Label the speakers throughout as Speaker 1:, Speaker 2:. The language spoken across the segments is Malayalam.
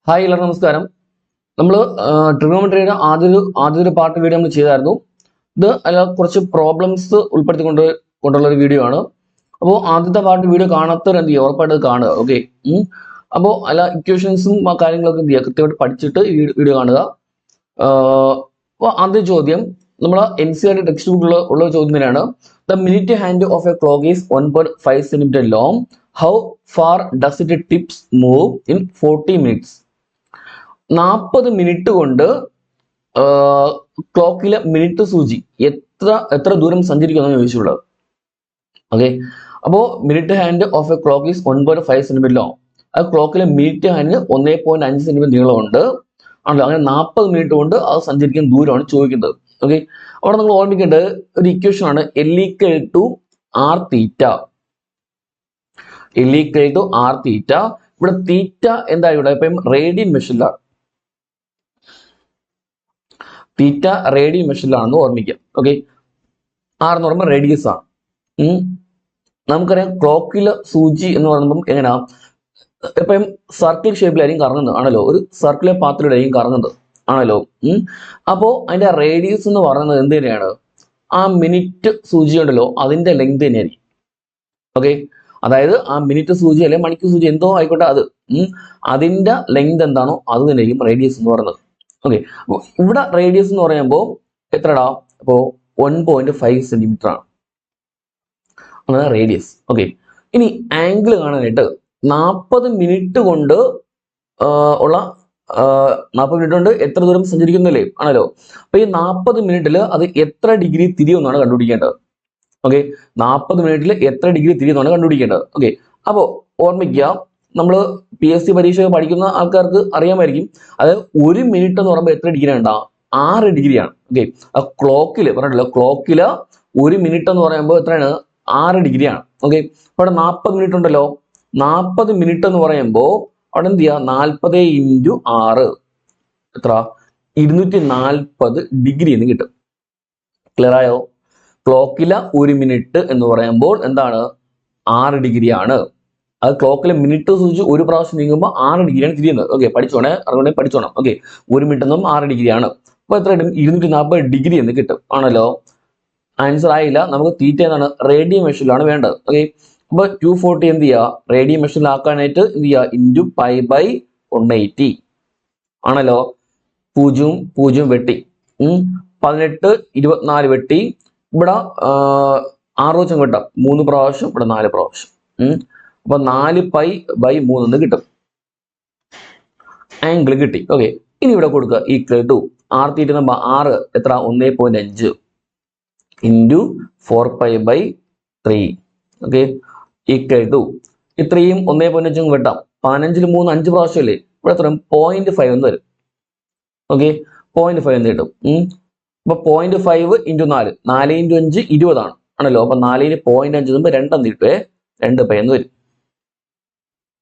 Speaker 1: ഹായ് എല്ലാവർക്കും നമസ്കാരം. നമ്മൾ ട്രിഗണോമെട്രിയുടെ ആദ്യൊരു പാർട്ട് വീഡിയോ നമ്മൾ ചെയ്തായിരുന്നു. ഇത് അല്ല കുറച്ച് പ്രോബ്ലംസ് കൊണ്ടുള്ള ഒരു വീഡിയോ ആണ്. അപ്പോൾ ആദ്യത്തെ പാർട്ട് വീഡിയോ കാണാത്തവർ എന്ത് ചെയ്യുക, ഉറപ്പായിട്ട് കാണുക. ഓക്കെ. അപ്പോൾ അല്ല ഇക്വേഷൻസും ആ കാര്യങ്ങളൊക്കെ എന്ത് ചെയ്യുക, കൃത്യമായിട്ട് പഠിച്ചിട്ട് ഈ വീഡിയോ കാണുക. അപ്പോൾ ആദ്യ ചോദ്യം നമ്മൾ NCERT ടെക്സ്റ്റ് ബുക്കിൽ ഉള്ള ചോദ്യം തന്നെയാണ്. The minute hand of A clock is 1.5 cm long. How far does it tips move in 40 minutes? 40 minute കൊണ്ട് ക്ലോക്കിലെ മിനിറ്റ് സൂചി എത്ര ദൂരം സഞ്ചരിക്കുമെന്ന് ചോദിച്ചുള്ളത്. ഓക്കെ. അപ്പോൾ minute hand of A clock is 1.5 cm long. ആ ക്ലോക്കിലെ മിനിറ്റ് ഹാൻഡിന് 1.5 cm നീളമുണ്ട് ആണല്ലോ. അങ്ങനെ 40 മിനിറ്റ് കൊണ്ട് അത് സഞ്ചരിക്കുന്ന ദൂരമാണ് ചോദിക്കുന്നത്. ഓക്കെ. അവിടെ നിങ്ങൾ ഓർമ്മിക്കേണ്ടത് ഒരു ഇക്വേഷൻ ആണ്, L=R തീറ്റ. L=R തീറ്റ. ഇവിടെ തീറ്റ എന്താ, ഇവിടെ ഇപ്പം റേഡിയൻ മെഷറിലാണ്. തീറ്റ റേഡിയൻ മെഷറിലാണെന്ന് ഓർമ്മിക്കാം. ഓക്കെ. ആർ എന്ന് പറയുമ്പോൾ റേഡിയസ് ആണ്. നമുക്കറിയാം ക്ലോക്കിലെ സൂചി എന്ന് പറയുമ്പം എങ്ങനെയാ, ഇപ്പം സർക്കിൾ ഷേപ്പിലായിരിക്കും കറങ്ങുന്നത് ആണല്ലോ, ഒരു സർക്കിളെ പാത്തിലൂടെയായിരിക്കും കറങ്ങുന്നത് ആണല്ലോ. അപ്പോൾ അതിന്റെ റേഡിയസ് എന്ന് പറയുന്നത് എന്ത് തന്നെയാണ്, ആ മിനിറ്റ് സൂചി ഉണ്ടല്ലോ അതിന്റെ ലെങ്ത് തന്നെയായിരിക്കും. ഓക്കെ. അതായത് ആ മിനിറ്റ് സൂചി അല്ലെങ്കിൽ മണിക്കൂർ സൂചി എന്തോ ആയിക്കോട്ടെ, അതിന്റെ ലെങ്ത് എന്താണോ അത് തന്നെയായിരിക്കും റേഡിയസ് എന്ന് പറയുന്നത്. ഓക്കെ. അപ്പോൾ ഇവിടെ റേഡിയസ് എന്ന് പറയുമ്പോൾ എത്രടാ, അപ്പോൾ 1.5 cm ആണ് അതാണ് റേഡിയസ്. ഓക്കെ. ഇനി ആംഗിൾ കാണാനായിട്ട് 40 മിനിറ്റ് കൊണ്ട് ഉള്ള 40 മിനിറ്റ് കൊണ്ട് എത്ര ദൂരം സഞ്ചരിക്കുന്നില്ലേ ആണല്ലോ. അപ്പൊ ഈ 40 മിനിറ്റിൽ അത് എത്ര ഡിഗ്രി തിരിയുമെന്നാണ് കണ്ടുപിടിക്കേണ്ടത്. ഓക്കെ. 40 മിനിറ്റിൽ എത്ര ഡിഗ്രി തിരിയുമെന്നാണ് കണ്ടുപിടിക്കേണ്ടത്. ഓക്കെ. അപ്പോൾ ഓർമ്മിക്കുക, നമ്മൾ PSC പരീക്ഷ പഠിക്കുന്ന ആൾക്കാർക്ക് അറിയാമായിരിക്കും, അത് 1 മിനിറ്റ് എന്ന് പറയുമ്പോൾ എത്ര ഡിഗ്രി ഉണ്ടാ, 6 ഡിഗ്രിയാണ്. ഓക്കെ. ആ ക്ലോക്കില് പറഞ്ഞല്ലോ, ക്ലോക്കില് 1 മിനിറ്റ് എന്ന് പറയുമ്പോൾ എത്രയാണ്, 6 ഡിഗ്രിയാണ്. ഓക്കെ. അവിടെ 40 മിനിറ്റ് ഉണ്ടല്ലോ, 40 മിനിറ്റ് എന്ന് പറയുമ്പോൾ അവിടെ എന്ത് ചെയ്യുക, 40 × 6 എത്ര, 240 ഡിഗ്രി എന്ന് കിട്ടും. ക്ലിയർ ആയോ? ക്ലോക്കിലെ 1 മിനിറ്റ് എന്ന് പറയുമ്പോൾ എന്താണ്, 6 ഡിഗ്രിയാണ്. അത് ക്ലോക്കിലെ മിനിറ്റ് സൂചിച്ച് ഒരു പ്രാവശ്യം നീങ്ങുമ്പോൾ 6 ഡിഗ്രിയാണ് തിരിയുന്നത്. ഓക്കെ. അതുകൊണ്ട് പഠിച്ചോണം. ഓക്കെ. 1 മിനിറ്റ് എന്നും 6 ഡിഗ്രിയാണ്. അപ്പൊ എത്ര കിട്ടും, 240 ഡിഗ്രി എന്ന് കിട്ടും ആണല്ലോ. ആൻസർ ആയില്ല. നമുക്ക് തീറ്റ എന്താണ്, റേഡിയൻ മെഷറിലാണ് വേണ്ടത്. ഓക്കെ. അപ്പൊ 240 എന്ത് ചെയ്യുക, റേഡിയൻ മെഷറിലാക്കാനായിട്ട് എന്ത് ചെയ്യുക, × π/180 ആണല്ലോ. 0 വെട്ടി, 18 24 വെട്ടി, ഇവിടെ 6 വെച്ചും കിട്ടാം, 3 പ്രാവശ്യം, ഇവിടെ 4 പ്രാവശ്യം. അപ്പൊ 4π/3 എന്ന് കിട്ടും. ആംഗിൾ കിട്ടി. ഓക്കെ. ഇനി ഇവിടെ കൊടുക്കുക =R തീറ്റ നമ്പർ 6 എത്ര, 1.5 × 4π/3. ഓക്കെ. ഇത്രയും 1.5 കിട്ടാം, 15 ൽ 3 5 പ്രാവശ്യമല്ലേ, ഇവിടെ എത്ര 0.5 എന്ന് വരും. ഓക്കെ. 0.5 എന്ന് കിട്ടും. അപ്പൊ 0.5 × 4 4 × 5 20 ആണല്ലോ. അപ്പൊ 4 ന് 0.5 2 എന്ന് കിട്ടുവേ, 2π എന്ന് വരും.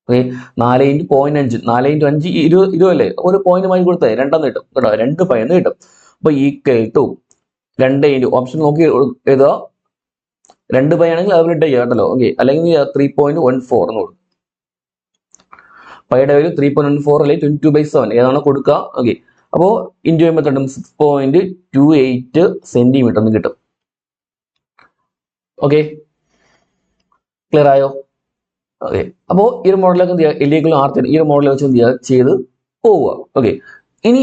Speaker 1: ഓക്കെ. 4 × 0.5 4 × 5 20 അല്ലേ, ഒരു പോയിന്റ് മാറ്റി കൊടുത്തേ 2 എന്ന് കിട്ടും കേട്ടോ, 2π എന്ന് കിട്ടും. അപ്പൊ = 2 ഓപ്ഷൻ നോക്കി എഴുതുക. 2π ആണെങ്കിൽ അതുപോലെ ഇട്ട് കേട്ടല്ലോ. ഓക്കെ. അല്ലെങ്കിൽ 3.14 എന്ന് കൊടുക്കും. പൈയുടെ വാല്യൂ 3.14 അല്ലെങ്കിൽ 22/7 ഏതാണോ കൊടുക്കുക. ഓക്കെ. അപ്പോ ഇൻറ്റു ചെയ്യുമ്പോൾ 6.28 സെന്റിമീറ്റർ എന്ന് കിട്ടും. ഓക്കെ. ക്ലിയർ ആയോ? ഓക്കെ. അപ്പോൾ ഈ ഒരു മോഡലൊക്കെ എന്ത് ചെയ്യുക, L=R തീറ്റ ഈ ഒരു മോഡൽ വെച്ച് എന്ത് ചെയ്യുക, ചെയ്ത് പോവുക. ഓക്കെ. ഇനി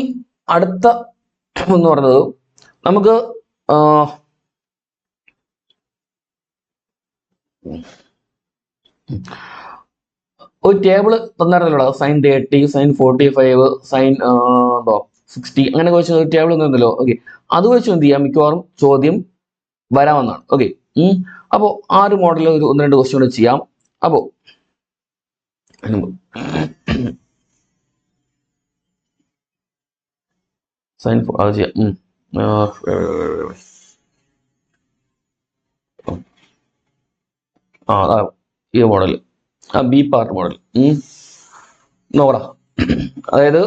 Speaker 1: അടുത്ത എന്ന് പറയുന്നത് നമുക്ക് ഒരു ടേബിൾ തന്നായിരുന്നല്ലോ, sin 30 sin 45 sin 60 അങ്ങനെ വെച്ച് ഒരു ടേബിൾ തന്നല്ലോ. ഓക്കെ. അത് വെച്ച് എന്ത് ചെയ്യാം, മിക്കവാറും ചോദ്യം വരാമെന്നാണ്. ഓക്കെ. അപ്പോൾ ആ ഒരു മോഡലിൽ ഒരു 1-2 ക്വസ്റ്റ്യൻ കൂടെ ചെയ്യാം. അപ്പോൾ sin അത് ചെയ്യാം. ഈ മോഡൽ ബി പാർട്ട് മോഡൽ നോക്കടാ. അതായത്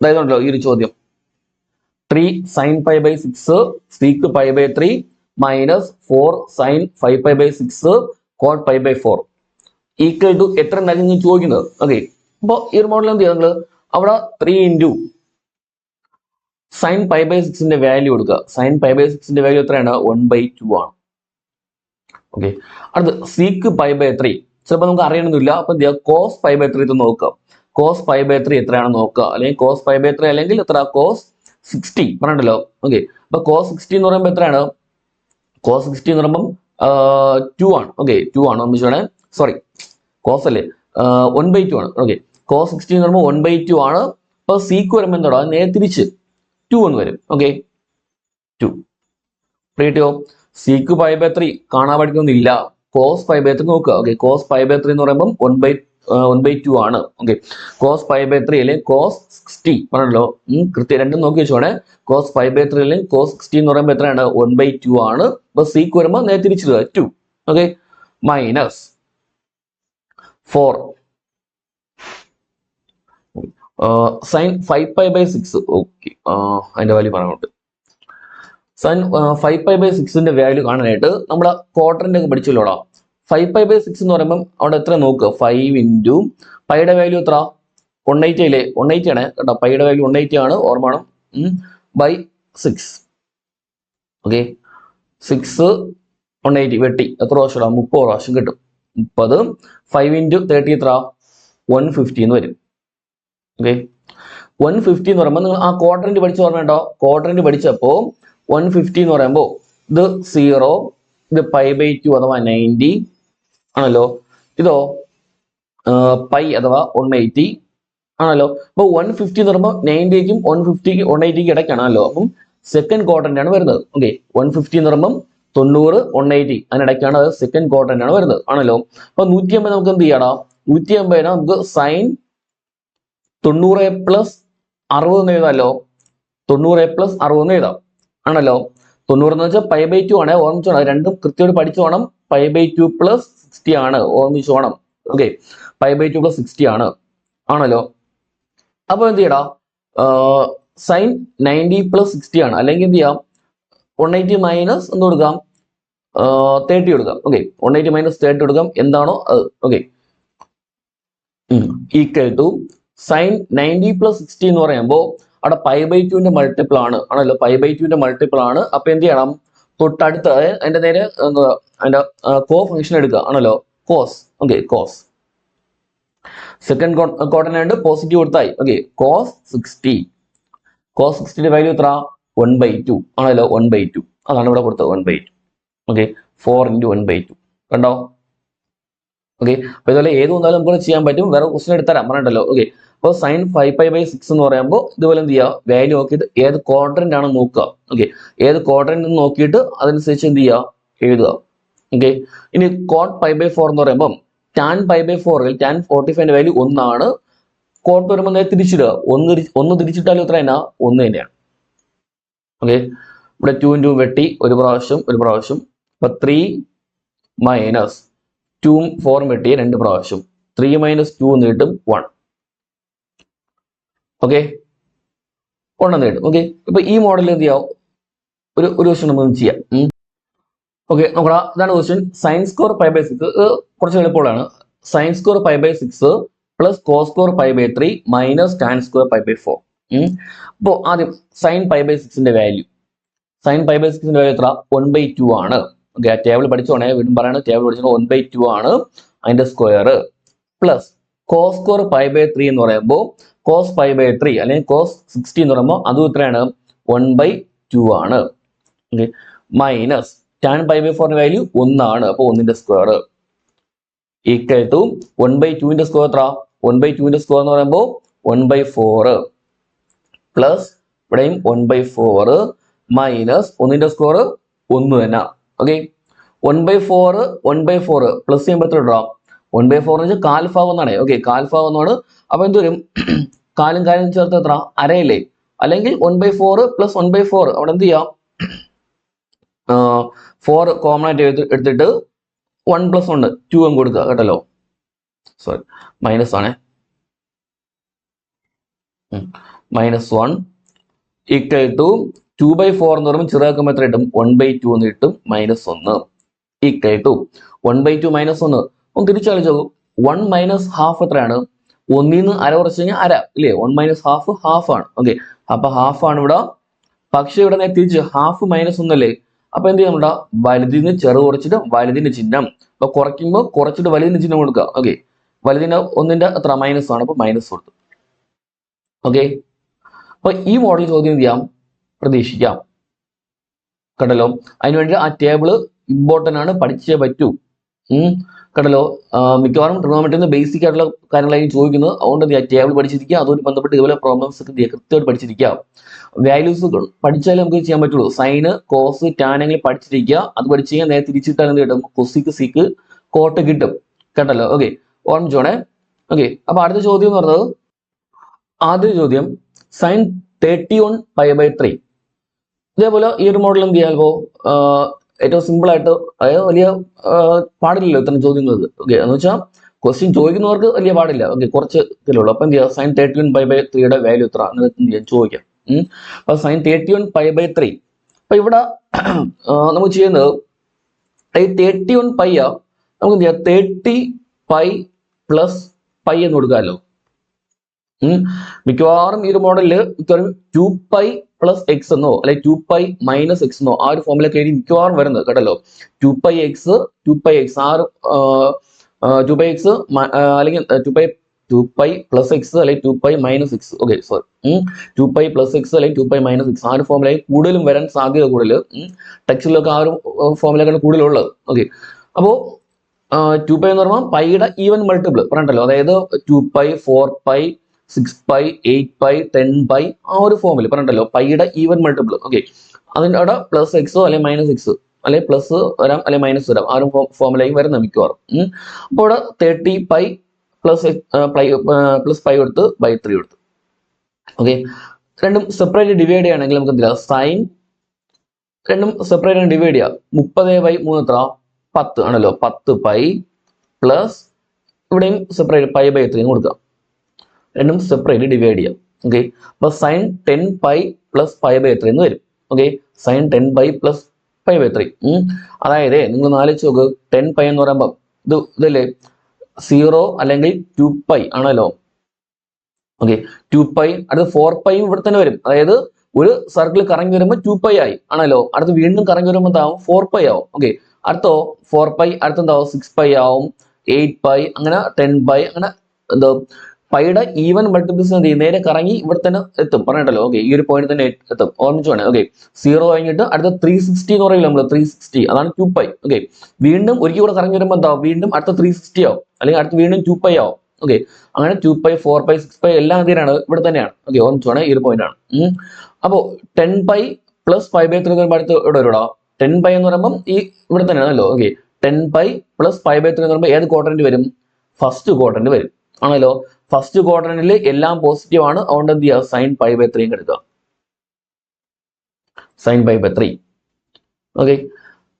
Speaker 1: ഉണ്ടല്ലോ ഈ ഒരു ചോദ്യം, 3 sin π/6 sec π/3 -4 sin 5π/6 cot π/4 = എത്ര എന്നായിരുന്നു ചോദിക്കുന്നത്. ഓക്കെ. അപ്പോൾ ഈ ഒരു മോഡൽ എന്ത് ചെയ്യുക, നിങ്ങൾ അവിടെ 3 ഇൻറ്റു സൈൻ പൈ ബൈ സിക്സിന്റെ വാല്യൂ കൊടുക്കുക. സൈൻ പൈ ബൈ സിക്സിന്റെ വാല്യൂ എത്രയാണ്? 1/2 ആണ്. ഓക്കെ, അടുത്ത് സീക്ക് പൈ ബൈ 3. ചിലപ്പോൾ നമുക്ക് അറിയണമെന്നില്ല. അപ്പൊ കോസ് പൈ ബൈ 3 നോക്കുക. കോസ് പൈ ബൈ 3 എത്രയാണെന്ന് നോക്കുക. അല്ലെങ്കിൽ കോസ് പൈ ബൈ 3 അല്ലെങ്കിൽ എത്ര? കോസ് 60 പറഞ്ഞിട്ടല്ലോ. ഓക്കെ, അപ്പൊ കോസ് 60 എന്ന് പറയുമ്പോൾ എത്രയാണ്? കോസ് 60 എന്ന് പറയുമ്പോൾ 2 ആണ്. ഓക്കെ, 2 ആണ്. ഒന്നിച്ചാണ്, സോറി, കോസ് അല്ലേ, 1/2 ആണ്. ഓക്കെ, കോസ് 60 എന്ന് പറയുമ്പോൾ 1/2 ആണ്. അപ്പൊ സീക്ക് വരുമ്പോൾ എന്താ? നേരെ തിരിച്ച് 2 എന്ന് വരും. ഓക്കെ, 2 കിട്ടിയോ? സീക്ക് പൈ ബൈ 3 കാണാൻ പഠിക്കുന്നില്ല. കോസ് പൈ ബൈ 3 നോക്കുക. ഓക്കെ, കോസ് പൈ ബൈ 3 എന്ന് പറയുമ്പോൾ 1/2 ആണ്. ഓക്കെ, കോസ് പൈ ബൈ 3 അല്ലെങ്കിൽ കോസ് 60 പറഞ്ഞല്ലോ. കൃത്യം രണ്ടും നോക്കി വെച്ചോണേ. കോസ് പൈ ബൈ 3 അല്ലെങ്കിൽ കോസ് 60 എന്ന് പറയുമ്പോൾ എത്രയാണ്? 1/2 ആണ്. അപ്പൊ സീക്ക് വരുമ്പോൾ നേരെ തിരിച്ചിടുക 2. ഓക്കെ, മൈനസ് 4 സൈൻ 5 പൈ ബൈ 6. ഓക്കെ, അതിന്റെ വാല്യൂ പറഞ്ഞോട്ട്. സൈൻ 5 പൈ ബൈ 6ന്റെ വാല്യൂ കാണാനായിട്ട് നമ്മളെ ക്വാഡ്രന്റ് ഒക്കെ പഠിച്ചല്ലോടാ. 5 പൈ ബൈ 6 എന്ന് പറയുമ്പോൾ അവിടെ എത്ര നോക്കുക? 5 ഇൻറ്റു പൈയുടെ വാല്യൂ എത്ര? 180 അല്ലേ? 180 ആണ് കേട്ടോ. പൈയുടെ വാല്യൂ 180 ആണ്, ഓർമ്മ വേണം. ബൈ 6. ഓക്കെ, 6 180 വെട്ടി എത്ര പ്രാവശ്യം? 30 പ്രാവശ്യം കിട്ടും. 30. 5 ഇൻറ്റു 30 എത്ര? 150 എന്ന് വരും. ഓക്കെ, 150 എന്ന് പറയുമ്പോൾ നിങ്ങൾ ആ ക്വാഡ്രന്റ് പഠിച്ച ഓർമ്മ ഉണ്ടോ? ക്വാഡ്രന്റ് പഠിച്ചപ്പോ 150 എന്ന് പറയുമ്പോൾ ഇത് 0, ഇത് പൈ ബൈ 2 അഥവാ 90 ആണല്ലോ. ഇതോ പൈ അഥവാ 180 ആണല്ലോ. അപ്പൊ 150 എന്ന് പറയുമ്പോൾ 90ക്കും 150ക്കും 180ക്കും ഇടയ്ക്കാണല്ലോ. അപ്പം സെക്കൻഡ് ക്വാഡ്രന്റ് ആണ് വരുന്നത്. ഓക്കെ, 150 എന്ന് പറയുമ്പോൾ 90 180 അതിനിടയ്ക്കാണ്. അത് സെക്കൻഡ് ക്വാഡ്രന്റ് ആണ് വരുന്നത് ആണല്ലോ. അപ്പൊ 150 നമുക്ക് എന്ത് ചെയ്യണം? 150 നമുക്ക് സൈൻ 90 പ്ലസ് 60 എന്ന് എഴുതാമല്ലോ. 90 പ്ലസ് 60 എന്ന് എഴുതാം ആണല്ലോ. 90 എന്ന് വെച്ചാൽ പൈ ബൈ 2 ആണ്, ഓർമ്മിച്ചോണം. രണ്ടും കൃത്യമായിട്ട് പഠിച്ചു വേണം. പൈ ബൈ 2 പ്ലസ് 60 ആണ്, ഓർമ്മിച്ചു വേണം. ഓക്കെ, പൈ ബൈ 2 പ്ലസ് 60 ആണ് ആണല്ലോ. അപ്പൊ എന്ത് ചെയ്യടാ? സൈൻ 90 പ്ലസ് 60 ആണ്. അല്ലെങ്കിൽ എന്ത് ചെയ്യാം? 180 മൈനസ് എന്ത് കൊടുക്കാം? 30 കൊടുക്കാം. ഓക്കെ, 180 മൈനസ് 30 കൊടുക്കാം. എന്താണോ അത്. Okay, equal to sine 90 plus 60 എന്ന് പറയുമ്പോൾ അവിടെ പൈ ബൈ 2ന്റെ മൾട്ടിപ്പിൾ ആണ് ആണല്ലോ. പൈ ബൈ 2ന്റെ മൾട്ടിപ്പിൾ ആണ്. അപ്പൊ എന്ത് ചെയ്യണം? തൊട്ടടുത്ത് അതിന്റെ നേരെ അതിന്റെ കോ ഫംഗ്ഷൻ എടുക്കുക ആണല്ലോ. Cos. Okay, cos second quadrant positive കൊടുത്തായി. Okay, cos 60. കോസ് 60ന്റെ വാല്യൂ എത്ര? 1/2 ആണല്ലോ. 1/2 അതാണ് ഇവിടെ കൊടുത്തത്. 1/2. ഓക്കെ, 4 ഇൻറ്റു 1/2 കണ്ടോ? ഓക്കെ, അപ്പൊ ഇതുപോലെ ഏത് വന്നാലും നമുക്ക് ചെയ്യാൻ പറ്റും. വേറെ ക്വസ്റ്റൻ എടുത്തരാം പറഞ്ഞിട്ടല്ലോ. ഓക്കെ, അപ്പോൾ സൈൻ 5 പൈ ബൈ 6 എന്ന് പറയുമ്പോൾ ഇതുപോലെ എന്ത് ചെയ്യുക? വാല്യൂ നോക്കിയിട്ട് ഏത് ക്വാഡ്രന്റ് ആണ് നോക്കുക. ഓക്കെ, ഏത് ക്വാഡ്രന്റ് നോക്കിയിട്ട് അതനുസരിച്ച് എന്ത് ചെയ്യുക? എഴുതുക. ഓക്കെ, ഇനി കോട്ട് പൈ ബൈ 4 എന്ന് പറയുമ്പോൾ ടാൻ പൈ ബൈ 4 ടാൻ 45ന്റെ വാല്യൂ 1 ആണ്. കോട്ട് വരുമ്പോൾ നേരെ തിരിച്ചിടുക. ഒന്ന് തിരിച്ചിട്ടാലും എത്ര തന്നെ? 1 തന്നെയാണ്. ഓക്കെ, ഇവിടെ 2 ഇൻറ്റു വെട്ടി ഒരു പ്രാവശ്യം. അപ്പൊ 3 മൈനസ് 2 4 വെട്ടി 2 പ്രാവശ്യം. 3 മൈനസ് 2 എന്ന് കിട്ടും 1. ഓക്കെ, 1 എന്ന് കിട്ടും. ഓക്കെ, ഇപ്പൊ ഈ മോഡൽ എന്ത് ചെയ്യാം? ഒരു ക്വസ്റ്റ്യൻ നമുക്ക് ചെയ്യാം. ഓക്കെ, നോക്കടാ, ഇതാണ് question. Sine square pi by 6 കുറച്ച് എളുപ്പമുള്ളതാണ്. Sine square pi by 6 plus cos square pi by 3 minus tan square pi by 4. അപ്പോ ആദ്യം സൈൻ പൈ ബൈ 6ന്റെ വാല്യൂ. സൈൻ പൈ ബൈ 6ന്റെ വാല്യൂ എത്ര? 1/2 ആണ്. ഓക്കെ, ആ ടേബിൾ പഠിച്ചോണേ. വീണ്ടും പറയാണ്, ടേബിൾ പഠിച്ചോ. 1/2 ആണ് അതിന്റെ square. Plus cos square pi by 3 എന്ന് പറയുമ്പോൾ കോസ് പൈ ബൈ 3 അല്ലെങ്കിൽ കോസ് 60 എന്ന് പറയുമ്പോൾ അതും എത്രയാണ്? 1/2 ആണ്. Okay, minus tan pi by 4ന്റെ വാല്യൂ 1 ആണ്. അപ്പൊ 1ന്റെ സ്ക്വയർ ഈക്വൽ ടു 1/2ന്റെ സ്ക്വയർ എത്ര? 1/2ന്റെ സ്ക്വയർ എന്ന് പറയുമ്പോൾ 1/4 പ്ലസ് ഇവിടെയും 1/4 മൈനസ് 1ന്റെ സ്ക്വയർ 1 തന്നെ. ഓക്കെ, 1/4 പ്ലസ് ചെയ്യുമ്പോൾ എത്ര ഇടാം? 1/4 എന്ന് വെച്ചാൽ കാൽഭാഗം എന്നാണ്. ഓക്കെ, കാൽഭാഗം എന്നാണ്. അപ്പൊ എന്ത് വരും? കാലും ചേർത്ത് എത്ര? അരയില്ലേ? അല്ലെങ്കിൽ 1/4 പ്ലസ് 1/4 അവിടെ എന്ത് ചെയ്യാം? 4 കോമൺ ആയിട്ട് എടുത്തിട്ട് 1 പ്ലസ് 1 2 അങ്ങ് കൊടുക്കുക കേട്ടല്ലോ. സോറി, മൈനസ് ആണേ. -1 ഈക്വൽ ടു 2/4 എന്ന് പറയുമ്പോൾ ചെറുതാക്കുമ്പോൾ എത്ര കിട്ടും? 1/2 എന്ന് കിട്ടും. -1 ഈക്വൽ ടു 1/2 -1 ഒന്ന് തിരിച്ചടിച്ചോ. 1 മൈനസ് ഹാഫ് എത്രയാണ്? ഒന്നിൽ നിന്ന് അര കുറച്ച് കഴിഞ്ഞാൽ അര ഇല്ലേ, 1 മൈനസ് ഹാഫ് ഹാഫ് ആണ്. ഓക്കെ, അപ്പൊ ഹാഫ് ആണ് ഇവിടെ. പക്ഷെ ഇവിടെ നേരെ തിരിച്ച് ഹാഫ് മൈനസ് ഒന്നല്ലേ, അപ്പൊ എന്ത് ചെയ്യാം, നമ്മുടെ വലുതിൽ നിന്ന് ചെറു കുറച്ചിട്ട് വലുതിന്റെ ചിഹ്നം, അപ്പൊ കുറയ്ക്കുമ്പോൾ കുറച്ചിട്ട് വലുതിന്റെ ചിഹ്നം കൊടുക്കുക. ഓക്കെ, വലുതിന്റെ ഒന്നിന്റെ എത്ര മൈനസ് ആണ്, അപ്പൊ മൈനസ് കൊടുത്തു. ഓക്കെ, അപ്പൊ ഈ മോഡൽ ചോദ്യം എന്ത് ചെയ്യാം, പ്രതീക്ഷിക്കാം. കണ്ടല്ലോ, അതിനുവേണ്ടി ആ ടേബിള് ഇമ്പോർട്ടന്റ് ആണ്, പഠിച്ചേ പറ്റൂ. കണ്ടല്ലോ, മിക്കവാറും ട്രിഗണോമെട്രിന്ന് ബേസിക് ആയിട്ടുള്ള കാര്യങ്ങളായിരിക്കും ചോദിക്കുന്നത്. അതുകൊണ്ട് എന്ത് ചെയ്യുക, ടേബിൾ പഠിച്ചിരിക്കുക, അതുകൊണ്ട് ബന്ധപ്പെട്ട് ഇതുപോലെ പ്രോബ്ലംസ് ഒക്കെ കൃത്യമായിട്ട് പഠിച്ചിരിക്കുക. വാല്യൂസ് പഠിച്ചാലേ നമുക്ക് ചെയ്യാൻ പറ്റുള്ളൂ. സൈന് കോസ് ടാൻ എങ്കിലും പഠിച്ചിരിക്കുക. അത് പഠിച്ചു കഴിഞ്ഞാൽ നേരെ തിരിച്ചിട്ടാൽ എന്ത് കിട്ടും, കൊസിക്ക് സീക്ക് കോട്ട് കിട്ടും. കേട്ടല്ലോ, ഓക്കെ, ഓർമ്മിച്ചോണേ. ഓക്കെ, അപ്പൊ അടുത്ത ചോദ്യം എന്ന് പറഞ്ഞത്, ആദ്യ ചോദ്യം സൈൻ 31π/3. ഇതേപോലെ ഈ ഒരു മോഡൽ എന്ത് ചെയ്യാമോ, ഏറ്റവും സിമ്പിൾ ആയിട്ട്, അതായത് വലിയ പാടില്ലല്ലോ ഇത്തരം ചോദ്യങ്ങൾക്ക്. ഓക്കെ, എന്ന് വെച്ചാൽ ക്വസ്റ്റ്യൻ ചോദിക്കുന്നവർക്ക് വലിയ പാടില്ല. ഓക്കെ, കുറച്ച് ഇതിലുള്ളൂ. അപ്പൊ എന്ത് ചെയ്യുക, സൈൻ 31π/3 വാല്യൂ എത്ര നിങ്ങൾക്ക് എന്ത് ചെയ്യാം, ചോദിക്കാം. അപ്പൊ സൈൻ 31π/3. അപ്പൊ ഇവിടെ നമുക്ക് ചെയ്യുന്നത് ഈ 31π നമുക്ക് എന്ത് ചെയ്യാം, 30π + π എന്ന് കൊടുക്കാമല്ലോ. മിക്കവാറും ഈ ഒരു മോഡലില് മിക്കവാറും 2π + x എന്നോ അല്ലെങ്കിൽ 2π - x എന്നോ ആ ഒരു ഫോമിലൊക്കെ ആയിരിക്കും മിക്കവാറും വരുന്നത്. കേട്ടല്ലോ, 2πx 2πx അല്ലെങ്കിൽ 2π + x അല്ലെങ്കിൽ 2π - x. ഓക്കെ, സോറി, 2π + x അല്ലെങ്കിൽ 2π - x ആ ഒരു ഫോമിലായി കൂടുതലും വരാൻ സാധ്യത കൂടുതൽ. ടെക്സ്റ്റിലൊക്കെ ആ ഒരു ഫോമിലൊക്കെയാണ് കൂടുതലുള്ളത്. ഓക്കെ, അപ്പോ 2π എന്ന് പറയുമ്പോൾ പൈയുടെ ഈവൻ മൾട്ടിപ്പിൾ പറഞ്ഞിട്ടല്ലോ, അതായത് 2π 4π 6π 8π 10π ആ ഒരു ഫോമിൽ പറഞ്ഞിട്ടല്ലോ, പൈയുടെ ഈവൻ മൾട്ടിപ്പിൾ. ഓക്കെ, അതിൻ്റെ അവിടെ +x അല്ലെങ്കിൽ -x അല്ലെങ്കിൽ പ്ലസ് വരാം അല്ലെങ്കിൽ മൈനസ് വരാം, ആ ഒരു ഫോമിലായി വരുന്ന മിക്കവാറും. അപ്പോൾ ഇവിടെ 30π + π കൊടുത്ത് /3 കൊടുത്തു. ഓക്കെ, രണ്ടും സെപ്പറേറ്റ് ഡിവൈഡ് ചെയ്യുകയാണെങ്കിൽ നമുക്ക് എന്തില്ല, സൈൻ രണ്ടും സെപ്പറേറ്റ് ഡിവൈഡ് ചെയ്യുക. 30/3 എത്ര, 10 ആണല്ലോ, 10π പ്ലസ് ഇവിടെയും സെപ്പറേറ്റ് π/3 കൊടുക്കാം. രണ്ടും സെപ്പറേറ്റ് ഡിവൈഡ് ചെയ്യാം. ഓക്കെ, അപ്പൊ സൈൻ 10π + π/3 എന്ന് വരും. Okay, sine 10π + π/3. അതായത് നിങ്ങൾ ആലോചിച്ച് നോക്ക്, 10π എന്ന് പറയുമ്പോൾ ഇതല്ലേ 0 അല്ലെങ്കിൽ 2π ആണല്ലോ. ഓക്കെ, 2π അടുത്ത് 4π ഇവിടെ തന്നെ വരും. അതായത് ഒരു സർക്കിൾ കറങ്ങി വരുമ്പോൾ 2π ആയി ആണല്ലോ, അടുത്ത് വീണ്ടും കറങ്ങി വരുമ്പോൾ എന്താവും, 4π ആവും. ഓക്കെ, അടുത്തോ 4π, അടുത്തെന്താവും 6π ആവും, 8π, അങ്ങനെ 10π, അങ്ങനെ എന്താ പൈയുടെ ഈവൻ മൾട്ടിപ്പിൾസ് എന്ത് ചെയ്യും, നേരെ കറങ്ങി ഇവിടെ തന്നെ എത്തും പറഞ്ഞിട്ടല്ലോ. ഓക്കെ, ഈ ഒരു പോയിന്റ് തന്നെ എത്തും, ഓർമ്മിച്ചു വേണേ. ഓക്കെ, 0 കഴിഞ്ഞിട്ട് അടുത്ത 360 എന്ന് പറയില്ല നമ്മൾ, 360 അതാണ് 2π. ഓക്കെ, വീണ്ടും ഒരിക്കൽ കൂടെ കറങ്ങി വരുമ്പോൾ എന്താവും, വീണ്ടും അടുത്ത 360 ആവും, അല്ലെങ്കിൽ അടുത്ത് വീണ്ടും 2π ആവും. ഓക്കെ, അങ്ങനെ 2π 4π 6π എല്ലാം എന്തിനാണ്, ഇവിടെ തന്നെയാണ്. ഓക്കെ, ഓർമ്മിച്ചു വേണേ, ഈ ഒരു പോയിന്റ് ആണ്. അപ്പോ 10π + π/3 എന്ന് പറയുമ്പോൾ അടുത്ത് ഇവിടെ വരുടോ, 10π എന്ന് പറയുമ്പോൾ ഈ ഇവിടെ തന്നെയാണല്ലോ. ഓക്കെ, 10π + π/3 എന്ന് പറയുമ്പോൾ ഏത് ക്വാഡ്രന്റ് വരും, ഫസ്റ്റ് ക്വാഡ്രന്റ് വരും ആണല്ലോ. ഫസ്റ്റ് ക്വാഡ്രന്റിൽ എല്ലാം പോസിറ്റീവ് ആണ്, അതുകൊണ്ട് എന്ത് ചെയ്യുക, സൈൻ π/3 എടുക്കുക, സൈൻ π/3. ഓക്കെ,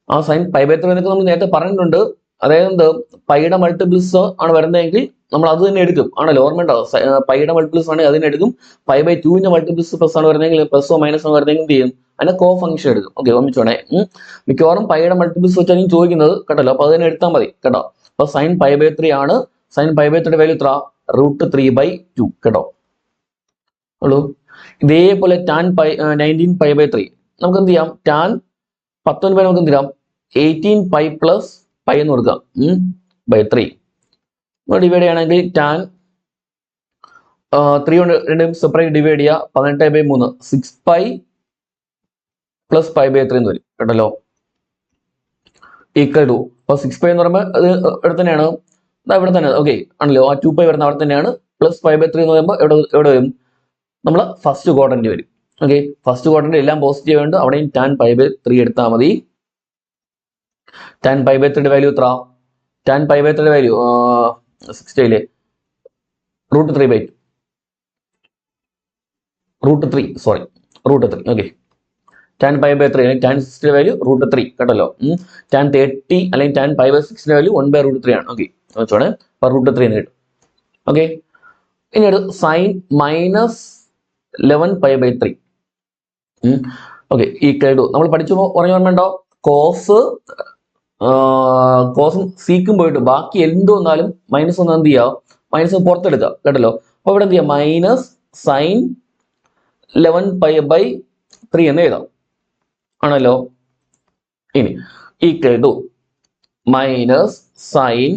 Speaker 1: ആ സൈൻ π/3 എന്നൊക്കെ നമ്മൾ നേരത്തെ പറഞ്ഞിട്ടുണ്ട്. അതായത് എന്ത്, പൈയുടെ മൾട്ടിപ്പിൾസ് ആണ് വരുന്നതെങ്കിൽ നമ്മൾ അത് തന്നെ എടുക്കും ആണല്ലോ, ഓർമ്മയുണ്ടോ. പൈയുടെ മൾട്ടിപ്പിൾസ് ആണെങ്കിൽ അതിനെ എടുക്കും. π/2ന്റെ മൾട്ടിപ്പിൾസ് പ്ലസ് ആണ് വരുന്നതെങ്കിൽ പ്ലസോ മൈനസോ വരുന്നെങ്കിൽ എന്ത് ചെയ്യും, അതിനെ കോ ഫംഗ്ഷൻ എടുക്കും. ഓക്കെ, ഓർമ്മിച്ചോണേ. മിക്കവാറും പൈയുടെ മൾട്ടിപ്പിൾസ് വെച്ചായിരിക്കും ചോദിക്കുന്നത് കേട്ടല്ലോ, അപ്പൊ അതിനെ എടുത്താൽ മതി കേട്ടോ. അപ്പൊ സൈൻ π/3 ആണ്. സൈൻ π/3 വാല്യൂ എത്ര, √3/2 കേട്ടോ ഉള്ളൂ. ഇതേപോലെ ടാൻ 19π/3 നമുക്ക് എന്ത് ചെയ്യാം, ടാൻ 19 നമുക്ക് എന്ത് ചെയ്യാം, 18π + π എന്ന് കൊടുക്കാം, /3 ഡിവൈഡ് ചെയ്യുകയാണെങ്കിൽ ടാൻ 3 കൊണ്ട് രണ്ടും സെപ്പറേറ്റ് ഡിവൈഡ് ചെയ്യുക, 18/3 6π + π/3 എന്ന് വരും കേട്ടല്ലോ, ഈക്വൽ ടു. അപ്പൊ 6π എന്ന് പറയുമ്പോൾ അത് ഇവിടെ തന്നെയാണ്, ഇവിടെ തന്നെ. ഓക്കെ ആണല്ലോ, ആ 2π വരുന്ന അവിടെ തന്നെയാണ്. + π/3 എന്ന് പറയുമ്പോൾ എവിടെ വരും, നമ്മൾ ഫസ്റ്റ് ക്വാഡ്രന്റ് വരും. ഓക്കെ, ഫസ്റ്റ് ക്വാഡ്രന്റ് എല്ലാം പോസിറ്റീവ് ഉണ്ട്, അവിടെയും ടാൻ π/3 എടുത്താൽ മതി. ടാൻ π/3 വാല്യൂ എത്ര, tan π/3 value 60 √3/2 sorry √3. Okay, tan π/3 അല്ലെങ്കിൽ ടാൻ 60 വാല്യൂ √3 കേട്ടല്ലോ. ടാൻ 30 അല്ലെങ്കിൽ ടാൻ π/6 വാല്യൂ 1/√3 ആണ്. ഓക്കെ, വെച്ചോണേ, അപ്പൊ √3 എന്ന് കിട്ടും. ഓക്കെ, ഇനി അടുത്ത് സൈൻ -11π/3. ഓക്കെ, ഈക്വൽ ടു നമ്മൾ പഠിച്ചപ്പോൾ ഓർമ്മയുണ്ടോ, കോസും സീക്കും പോയിട്ട് ബാക്കി എന്ത് വന്നാലും -1 എന്ത് ചെയ്യുക, മൈനസ് പുറത്തെടുക്കുക കേട്ടല്ലോ. അപ്പൊ ഇവിടെ എന്ത് ചെയ്യാം, മൈനസ് സൈൻ 11π/3 എന്ന് എഴുതാം ആണല്ലോ. ഇനി ഈക്വൽ ടു മൈനസ് സൈൻ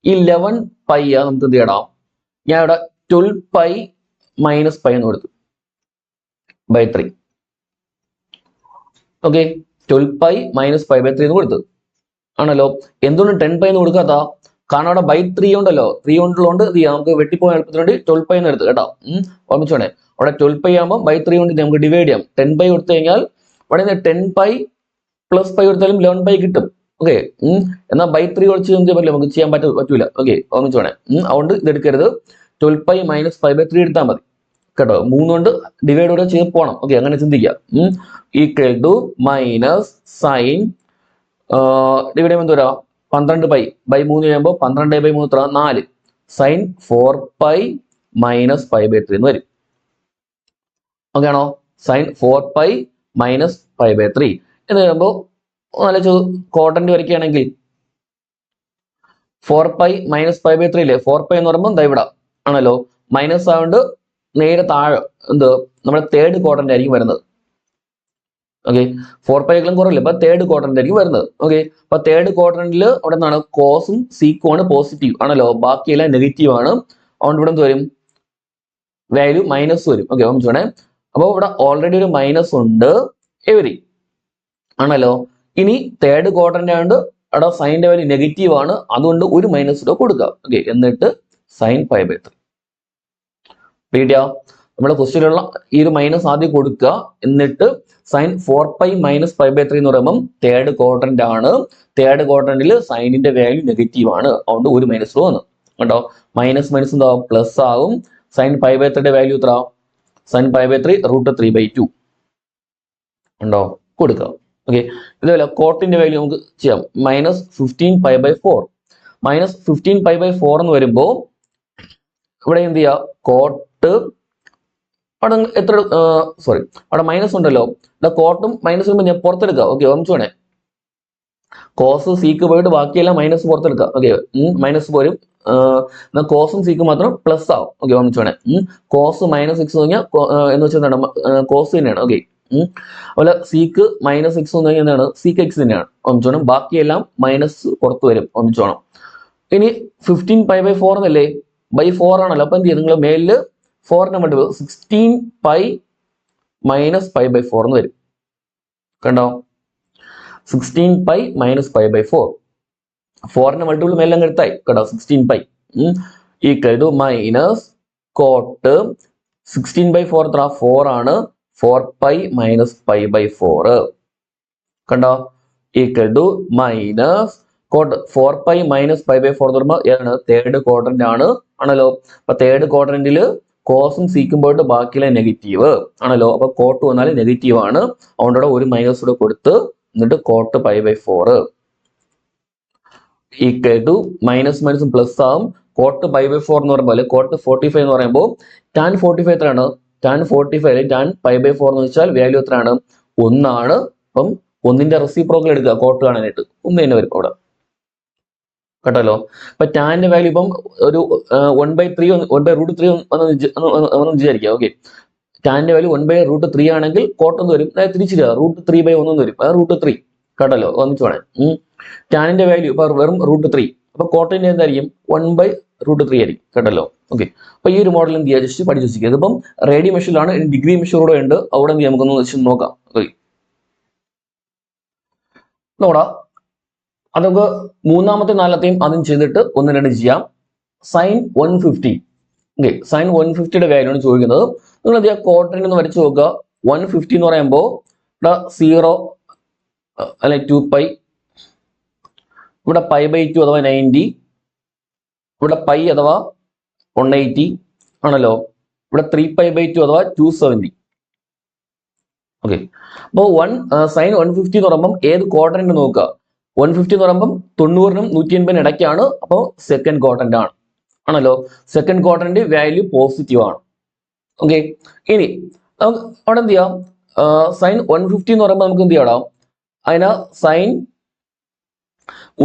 Speaker 1: 11π നമുക്ക് എന്ത് ചെയ്യണം, ഞാൻ ഇവിടെ 12π - π എന്ന് കൊടുത്തു /3. ഓക്കെ, 12π - π/3 എന്ന് കൊടുത്തു ആണല്ലോ. എന്തുകൊണ്ട് 10π എന്ന് കൊടുക്കാത്ത, കാരണം അവിടെ /3 ഉണ്ടല്ലോ, 3 കൊണ്ടുള്ളതുകൊണ്ട് എന്ത് ചെയ്യാം, നമുക്ക് വെട്ടിപ്പോകാൻ എളുപ്പത്തിന് വേണ്ടി 12π എന്ന് എടുത്ത് കേട്ടോ. ഓർമ്മിച്ചോണേ, അവിടെ 12π ആകുമ്പോൾ /3 കൊണ്ട് നമുക്ക് ഡിവൈഡ് ചെയ്യാം. 10π കൊടുത്തു കഴിഞ്ഞാൽ ഇവിടെ 10π + π കൊടുത്താലും 11π കിട്ടും. ഓക്കെ, എന്നാൽ /3 കുറച്ച് എന്ത് ചെയ്യാൻ പറ്റില്ല, നമുക്ക് ചെയ്യാൻ പറ്റൂല. ഓക്കെ, ഓർമ്മിച്ചോണേ. അതുകൊണ്ട് ഇത് എടുക്കരുത്, 12π - π/3 എടുത്താൽ മതി കേട്ടോ. 3 കൊണ്ട് ഡിവൈഡ് കൂടെ ചെയ്ത് പോകണം. ഓക്കെ, അങ്ങനെ ചിന്തിക്കാം. Equal to minus sine divide ചെയ്യുമ്പോൾ എന്തോരാ, 12π/3 ചെയ്യുമ്പോൾ 12π/3 എത്ര, 4 സൈൻ 4π - π/3 എന്ന് വരും. ഓക്കെ ആണോ, സൈൻ 4π - π/3 എന്ന് പറയുമ്പോൾ നല്ല കോട്ടന്റ് വരയ്ക്കുകയാണെങ്കിൽ 4π - π/3 ഇല്ലേ, 4π എന്ന് പറയുമ്പോൾ ദാ ഇവിടെ ആണല്ലോ, മൈനസ് ആയതുകൊണ്ട് നേരെ താഴെ എന്ത് നമ്മുടെ തേർഡ് ക്വാഡ്രന്റ് ആയിരിക്കും വരുന്നത്. ഓക്കെ, 4π കുറവില്ല, അപ്പൊ തേർഡ് ക്വാഡ്രന്റ് ആയിരിക്കും വരുന്നത്. ഓക്കെ, അപ്പൊ തേർഡ് ക്വാഡ്രന്റിൽ അവിടെ നിന്നാണ് കോസും സീക്കും ആണ് പോസിറ്റീവ് ആണല്ലോ, ബാക്കിയെല്ലാം നെഗറ്റീവ് ആണ്. അതുകൊണ്ട് ഇവിടെ എന്ത് വരും, വാല്യൂ മൈനസ് വരും. ഓക്കെ, ഓർമ്മിച്ചോണേ. അപ്പോൾ ഇവിടെ ഓൾറെഡി ഒരു മൈനസ് ഉണ്ട് എവരി ആണല്ലോ. ഇനി തേർഡ് ക്വാഡ്രന്റ് ആയതുകൊണ്ട് അവിടെ സൈനിന്റെ വാല്യൂ നെഗറ്റീവ് ആണ്, അതുകൊണ്ട് ഒരു മൈനസ് കൂടെ കൊടുക്കുക. ഓക്കെ, എന്നിട്ട് സൈൻ π/3 റീഡിയാ. നമ്മുടെ ക്വസ്റ്റ്യനിലുള്ള ഈ ഒരു മൈനസ് ആദ്യം കൊടുക്കുക, എന്നിട്ട് സൈൻ 4π - π/3 എന്ന് പറയുമ്പോൾ തേർഡ് ക്വാഡ്രന്റ് ആണ്. തേർഡ് ക്വാഡ്രന്റിൽ സൈനിന്റെ വാല്യൂ നെഗറ്റീവ് ആണ്, അതുകൊണ്ട് ഒരു മൈനസ് വന്നു കേട്ടോ. മൈനസ് മൈനസ് എന്താ പ്ലസ് ആകും. സൈൻ π/3 വാല്യൂ എത്ര, സൈൻ π/3 √3/2 ഉണ്ടോ, കൊടുക്കുക. ഓക്കെ, ഇതേപോലെ കോട്ടിന്റെ വാല്യൂ നമുക്ക് ചെയ്യാം, -15π/4. -15π/4 എന്ന് വരുമ്പോൾ ഇവിടെ എന്ത് ചെയ്യുക, കോട്ട് അവിടെ എത്ര, സോറി അവിടെ മൈനസ് ഉണ്ടല്ലോ, ഇവിടെ കോട്ടും മൈനസ് വരുമ്പോൾ ഞാൻ പുറത്തെടുക്കുക. ഓക്കെ, ഓർമ്മിച്ചോണേ, കോസ് സീക്ക് പോയിട്ട് ബാക്കിയെല്ലാം മൈനസ് പുറത്തെടുക്കുക. ഓക്കെ, മൈനസ് പോരും, കോസും സീക്കും മാത്രം പ്ലസ് ആവും. ഓക്കെ, ഓർമ്മിച്ചോണേ. കോസ് -6 കഴിഞ്ഞാൽ എന്ന് വെച്ചാൽ എന്താണ്, കോസ് തന്നെയാണ്. ഓക്കെ, അതുപോലെ സീക്ക് -6 എന്ന് കഴിഞ്ഞാൽ എന്താണ്, സീക്ക് x തന്നെയാണ്. ഓർമ്മിച്ചോണം, ബാക്കിയെല്ലാം മൈനസ് പുറത്ത് വരും. ഓർമ്മിച്ചോണം. ഇനി 15π/4 എന്നല്ലേ, /4 ആണല്ലോ, അപ്പൊ എന്ത് ചെയ്യും, നിങ്ങൾ മേലില് 4 മൾട്ടിപ്പിൾ 16π - π/4 എന്ന് വരും. കണ്ടോ, 16π - π/4, 4 മൾട്ടിപ്പിൾ മേലെ എടുത്തായി കേട്ടോ, 16π ഈക്വൽ ടു മൈനസ് കോട്ട് 16/4 എത്ര, 4 ആണ്, 4π - π/4 കണ്ടോ, ഈക്വൽ ടു മൈനസ് കോട്ട് 4π - π/4 എന്ന് പറയുമ്പോൾ ഏതാണ്, തേർഡ് ക്വാഡ്രന്റ് ആണ് ആണല്ലോ. അപ്പൊ തേർഡ് ക്വാഡ്രന്റിൽ കോസും സീക്കും പോയിട്ട് ബാക്കിയുള്ള നെഗറ്റീവ് ആണല്ലോ, അപ്പൊ കോട്ട് വന്നാൽ നെഗറ്റീവ് ആണ്, അതുകൊണ്ട് ഒരു മൈനസ് കൂടെ കൊടുത്ത് എന്നിട്ട് കോട്ട് π/4 ഈക്വൽ ടു മൈനസ് മൈനസും പ്ലസ് ആവും. കോട്ട് π/4 എന്ന് പറയുമ്പോൾ കോട്ട് 45 എന്ന് പറയുമ്പോൾ tan 45 എത്രയാണ്, tan 45 tan π/4 എന്ന് വെച്ചാൽ വാല്യൂ എത്രയാണ്, 1 ആണ്. അപ്പം 1ന്റെ റെസിപ്രോക്കൽ എടുക്കുക കോട്ട് കാണാനായിട്ട്, 1 തന്നെ വരും അവിടെ കേട്ടല്ലോ. അപ്പൊ ടാന്റെ വാല്യൂ ഇപ്പം ഒരു 1/3 1/√3 എന്ന് വിചാരിക്കുക. ഓക്കെ, ടാന്റെ വാല്യൂ 1/√3 ആണെങ്കിൽ കോട്ട് എന്ന് വരും, തിരിച്ചില്ല √3/1 എന്ന് വരും, √3 കേട്ടല്ലോ. ഒന്നിച്ചു വേണേ, ടാനിന്റെ വാല്യൂ ഇപ്പൊ വെറും √3, അപ്പൊ കോട്ടിന്റെ എന്തായിരിക്കും 1/√3 ആയിരിക്കും കേട്ടല്ലോ. ഓക്കെ, അപ്പൊ ഈ ഒരു മോഡൽ എന്ത് ചെയ്യുക, ജസ്റ്റ് പഠിച്ചു വെച്ചിരിക്കുക. ഇതിപ്പം റേഡിയോ മെഷീനിലാണ്, ഡിഗ്രി മെഷീൻ കൂടെ ഉണ്ട്, അവിടെ എന്ത് ചെയ്യാം, നമുക്കൊന്ന് നോക്കാം. ഓക്കെ, നോടാ അതൊക്കെ മൂന്നാമത്തെ നാലത്തെയും അതും ചെയ്തിട്ട് ഒന്ന് രണ്ട് ചെയ്യാം. സൈൻ 150. ഓക്കെ, സൈൻ 150യുടെ വാല്യൂ ആണ് ചോദിക്കുന്നത്. നിങ്ങൾ എന്ത് ചെയ്യുക, കോട്ടൻ ഒന്ന് വരച്ചു നോക്കുക. 150 എന്ന് പറയുമ്പോൾ ഇവിടെ 0 അല്ലെ 2π, ഇവിടെ π/2 അഥവാ 90, ഇവിടെ π അഥവാ 180 ആണല്ലോ, ഇവിടെ 3π/2 അഥവാ 270. ഓക്കെ, അപ്പോൾ സൈൻ 150 എന്ന് പറയുമ്പോൾ ഏത് ക്വാഡ്രന്റ് നോക്കുക. 150 എന്ന് പറയുമ്പോൾ 90നും 180നും ഇടയ്ക്കാണ്, അപ്പോൾ സെക്കൻഡ് ക്വാഡ്രന്റ് ആണ് ആണല്ലോ. സെക്കൻഡ് ക്വാഡ്രന്റ് വാല്യൂ പോസിറ്റീവ് ആണ്. ഓക്കെ, ഇനി നമുക്ക് അവിടെ എന്ത് ചെയ്യാം, സൈൻ 150 എന്ന് പറയുമ്പോൾ നമുക്ക് എന്ത് ചെയ്യാം, അതിന് സൈൻ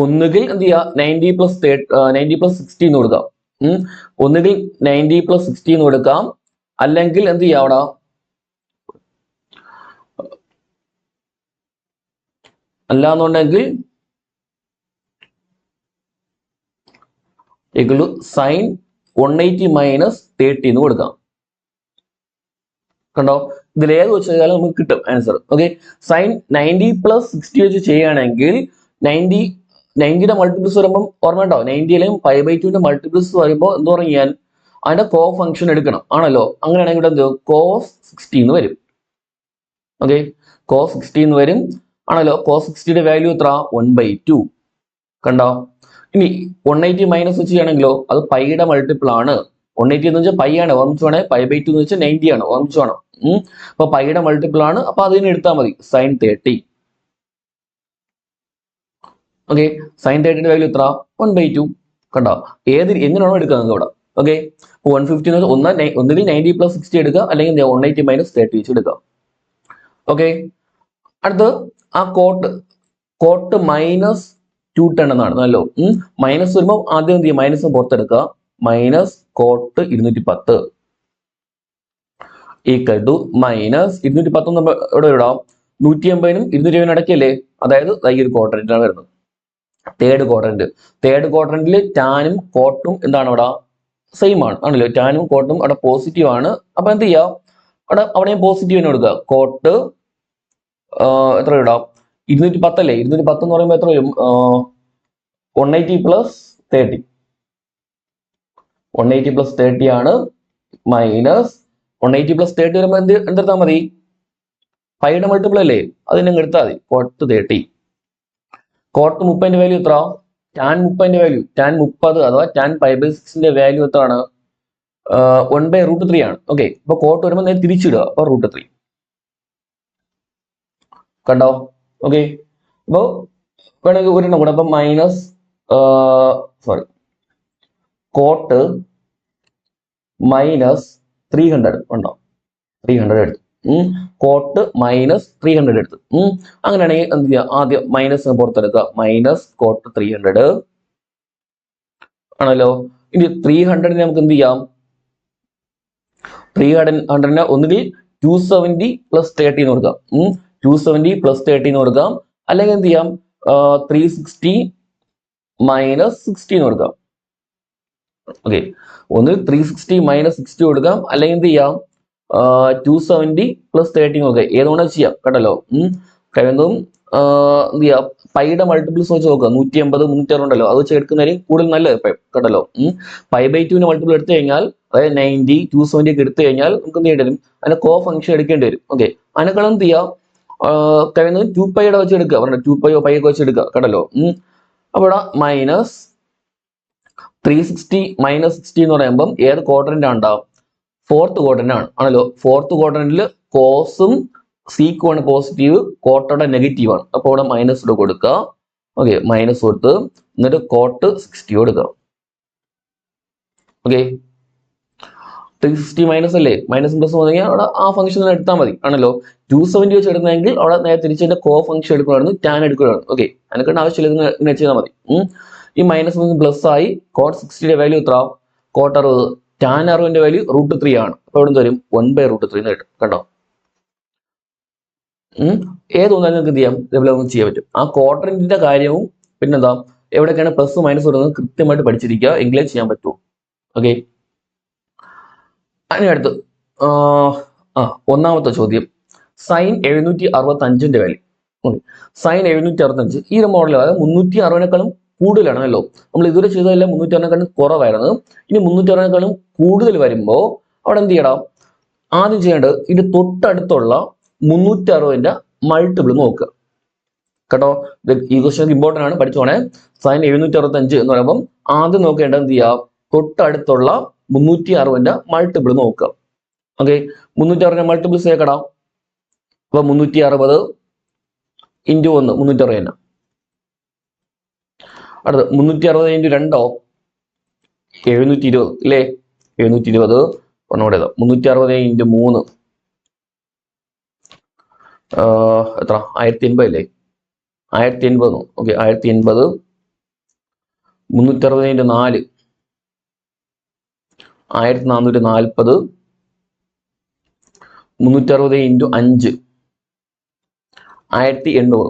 Speaker 1: ഒന്നുകിൽ എന്ത് ചെയ്യുക 90 + 60 എന്ന് കൊടുക്കാം. ഒന്നുകിൽ 90 + 60 എന്ന് കൊടുക്കാം, അല്ലെങ്കിൽ എന്ത് ചെയ്യാം അവിടെ അല്ലാന്നുണ്ടെങ്കിൽ sin 180 - 30 എന്ന് കൊടുക്കാം. കണ്ടോ, ഇതിൽ ഏത് വെച്ച് ചെയ്താലും നമുക്ക് കിട്ടും ആൻസർ. ഓക്കെ, sin 90 + 60 വെച്ച് ചെയ്യുകയാണെങ്കിൽ 90യുടെ മൾട്ടിപ്പിൾസ് വരുമ്പോൾ ഓർമ്മ ഉണ്ടോ, 90യിലും π/2ന്റെ മൾട്ടിപ്പിൾസ് വരുമ്പോൾ എന്ത് പറയാൻ അതിന്റെ കോ ഫംഗ്ഷൻ എടുക്കണം ആണല്ലോ. അങ്ങനെയാണെങ്കിൽ ഇവിടെ എന്ത് cos 60 എന്ന് വരും. ഓക്കെ, cos 60 എന്ന് വരും ആണല്ലോ. cos 60യുടെ വാല്യൂ എത്ര 1/2. കണ്ടോ, ഇനി 180 മൈനസ് വെച്ച് ചെയ്യണമെങ്കിലോ അത് പൈയുടെ മൾട്ടിപ്പിൾ ആണ്. 180 എന്ന് വെച്ചാൽ പൈ ആണ്, ഓർമ്മിച്ചു വേണേ. π/2 എന്ന് വെച്ചാൽ 90 ആണ്, ഓർമ്മിച്ചു വേണം. അപ്പൊ പൈയുടെ മൾട്ടിപ്പിൾ ആണ്, അപ്പൊ അതിന് എടുത്താൽ മതി sin 30. ഓക്കെ, sin 30യുടെ വാല്യൂ എത്ര 1/2. കണ്ടോ, എങ്ങനെയാണോ എടുക്കുക നിങ്ങൾക്ക് ഇവിടെ. ഓക്കെ, 150 എന്ന് വെച്ചാൽ ഒന്നുകിൽ 90 + 60 എടുക്കുക, അല്ലെങ്കിൽ 180 - 30 വെച്ച് എടുക്കുക. ഓക്കെ, അടുത്ത് ആ കോട്ട് -210 എന്നാണല്ലോ. മൈനസ് വരുമ്പോൾ ആദ്യം എന്ത് ചെയ്യും, മൈനസ് പുറത്തെടുക്കുക. Minus cot 210 equal to minus 210 ഇവിടെ ഇടാം. 180നും 220നും ഇടയ്ക്കല്ലേ, അതായത് ഈ ഒരു ക്വാഡ്രന്റാണ് വരുന്നത്. തേർഡ് ക്വാഡ്രന്റിൽ ടാനും കോട്ടും എന്താണ് ഇവിടെ സെയിം ആണ് ആണല്ലോ. ടാനും കോട്ടും അവിടെ പോസിറ്റീവ് ആണ്. അപ്പൊ എന്ത് ചെയ്യാം, അവിടെയും പോസിറ്റീവ് തന്നെ കൊടുക്കുക. കോട്ട് എത്ര ഇടാം 210 അല്ലേ. 210 എന്ന് പറയുമ്പോൾ എത്ര വരും 180 + 30. 180 + 30 ആണ്. മൈനസ് 180 + 30 വരുമ്പോൾ എന്തെടുത്താൽ മതി, പൈയുടെ മൾട്ടിപ്പിൾ അല്ലേ, അതിനെ എടുത്താൽ മതി. കോട്ട് 30. കോട്ട് 30ന്റെ വാല്യൂ എത്ര, ടാൻ 30ന്റെ വാല്യൂ ടാൻ 30 അഥവാ ടാൻ π/6ന്റെ വാല്യൂ എത്രയാണ് 1/√3 ആണ്. ഓക്കെ, അപ്പൊ കോട്ട് വരുമ്പോൾ നേരെ തിരിച്ചിടുക. അപ്പൊ √3. കണ്ടോ. ഓക്കെ, അപ്പൊ വേണമെങ്കിൽ ഒരെണ്ണം കൂടെ. അപ്പൊ മൈനസ് കോട്ട് -300 ഉണ്ടോ, 300 എടുത്തു. കോട്ട് -300 എടുത്തു. അങ്ങനെയാണെങ്കിൽ എന്ത് ചെയ്യുക, ആദ്യം മൈനസ് പുറത്തെടുക്കുക. മൈനസ് കോട്ട് 300 ആണല്ലോ. ഇനി 300നെ നമുക്ക് എന്ത് ചെയ്യാം, 300നെ ഒന്നുകിൽ 270 + 30 എന്ന് കൊടുക്കാം. 270 + 30 എന്ന് കൊടുക്കാം, അല്ലെങ്കിൽ എന്ത് ചെയ്യാം 360 - 60 എന്ന് കൊടുക്കാം. ഓക്കെ, ഒന്ന് 360 - 60 കൊടുക്കാം, അല്ലെങ്കിൽ എന്ത് ചെയ്യാം 270 + 30 നോക്കുക. ഏതുകൊണ്ട് ചെയ്യാം കേട്ടല്ലോ. കഴിയുന്നതും എന്ത് ചെയ്യാം പൈയുടെ മൾട്ടിപ്പിൾസ് വെച്ച് നോക്കുക. 180 360 ഉണ്ടല്ലോ, അത് വെച്ച് എടുക്കുന്നതിന് കൂടുതൽ നല്ലത് കേട്ടല്ലോ. π/2ന്റെ മൾട്ടിപ്പിൾ എടുത്തു കഴിഞ്ഞാൽ, അതായത് 90 270 ഒക്കെ എടുത്തു കഴിഞ്ഞാൽ നമുക്ക് എന്ത് ചെയ്യേണ്ടി വരും, അതിന്റെ കോ ഫംഗ്ഷൻ എടുക്കേണ്ടി വരും. ഓക്കെ, അതിനേക്കാളും എന്ത് ചെയ്യാം കഴിയുന്നത് 2πയുടെ വെച്ച് എടുക്കുക. പറഞ്ഞ 2π π ഒക്കെ വെച്ച് എടുക്കുക കേട്ടല്ലോ. അപ്പൊ ഇവിടെ മൈനസ് 360 - 60 എന്ന് പറയുമ്പോൾ ഏത് ക്വാഡ്രന്റ് ആണ് ഉണ്ടാവും, ഫോർത്ത് ക്വാഡ്രന്റ് ആണല്ലോ. ഫോർത്ത് ക്വാഡ്രന്റിൽ കോസും സീക്കും ആണ് പോസിറ്റീവ്, കോട്ടോടെ നെഗറ്റീവ് ആണ്. അപ്പൊ ഇവിടെ മൈനസ് കൊടുക്കുക. ഓക്കെ, മൈനസ് കൊടുത്ത് എന്നിട്ട് കോട്ട് 60 കൊടുക്കുക. ഓക്കെ, 360 മൈനസ് അല്ലേ, മൈനസ് പ്ലസ് വന്നെങ്കിൽ അവിടെ ആ ഫംഗ്ഷൻ എടുത്താൽ മതി ആണല്ലോ. 270 വെച്ച് എടുക്കുന്നെങ്കിൽ അവിടെ നേരെ തിരിച്ചതിന്റെ കോ ഫംഗ്ഷൻ എടുക്കുകയായിരുന്നു, ടാൻ എടുക്കുകയാണ്. ഓക്കെ, അതിനെക്കൊണ്ട് ആവശ്യമില്ല, ഇങ്ങനെ ചെയ്താൽ മതി. ഈ മൈനസ് പ്ലസ് ആയി. കോട്ട് 60യുടെ വാല്യൂ എത്ര, കോട്ട് 60, ടാൻ 60ന്റെ വാല്യൂ √3 ആണ്. അപ്പൊ ഇവിടെ വരും 1/√3 എന്ന് കിട്ടും. കണ്ടോ, ഏതൊന്നും നിങ്ങൾക്ക് എന്ത് ചെയ്യാം, ഡെവലപ്പ് ചെയ്യാൻ പറ്റും. ആ ക്വാഡ്രന്റിന്റെ കാര്യവും പിന്നെന്താ എവിടെയൊക്കെയാണ് പ്ലസ് മൈനസ് വരുന്നത് കൃത്യമായിട്ട് പഠിച്ചിരിക്കുക, എങ്കിലേ ചെയ്യാൻ പറ്റൂ. ഓക്കെ, അതിന് അടുത്ത് ഒന്നാമത്തെ ചോദ്യം sin 765ന്റെ വാല്യൂ. ഓക്കെ, sin 765 ഈ ഒരു മോഡൽ, അതായത് 360നേക്കാളും കൂടുതലാണല്ലോ. നമ്മൾ ഇതുവരെ ചെയ്തതല്ല 360നേക്കാളും കുറവായിരുന്നു. ഇനി 360നേക്കാളും കൂടുതൽ വരുമ്പോൾ അവിടെ എന്ത് ചെയ്യണം, ആദ്യം ചെയ്യേണ്ടത് ഇത് തൊട്ടടുത്തുള്ള 360ന്റെ മൾട്ടിപ്പിൾ നോക്കുക കേട്ടോ. ഈ ക്വസ്റ്റ്യൻ ഇമ്പോർട്ടൻ്റ് ആണ്, പഠിച്ചോണേ. sin 765 എന്ന് പറയുമ്പോൾ ആദ്യം നോക്കേണ്ടത് എന്ത് ചെയ്യുക, തൊട്ടടുത്തുള്ള 360ന്റെ മൾട്ടിപ്പിൾ നോക്കുക. ഓക്കെ, 360ന്റെ മൾട്ടിപ്പിൾ ചേർക്കണം. അപ്പൊ 360 × 1 360 തന്നെ. അടുത്ത് 360 × 2 720 അല്ലേ, 720 ഒന്നുകൂടെ 360 × 3 എത്ര 1080 അല്ലേ, 1080. ഓക്കെ, 1080. 360 × 4 1440 360 ഇൻറ്റു 5 1800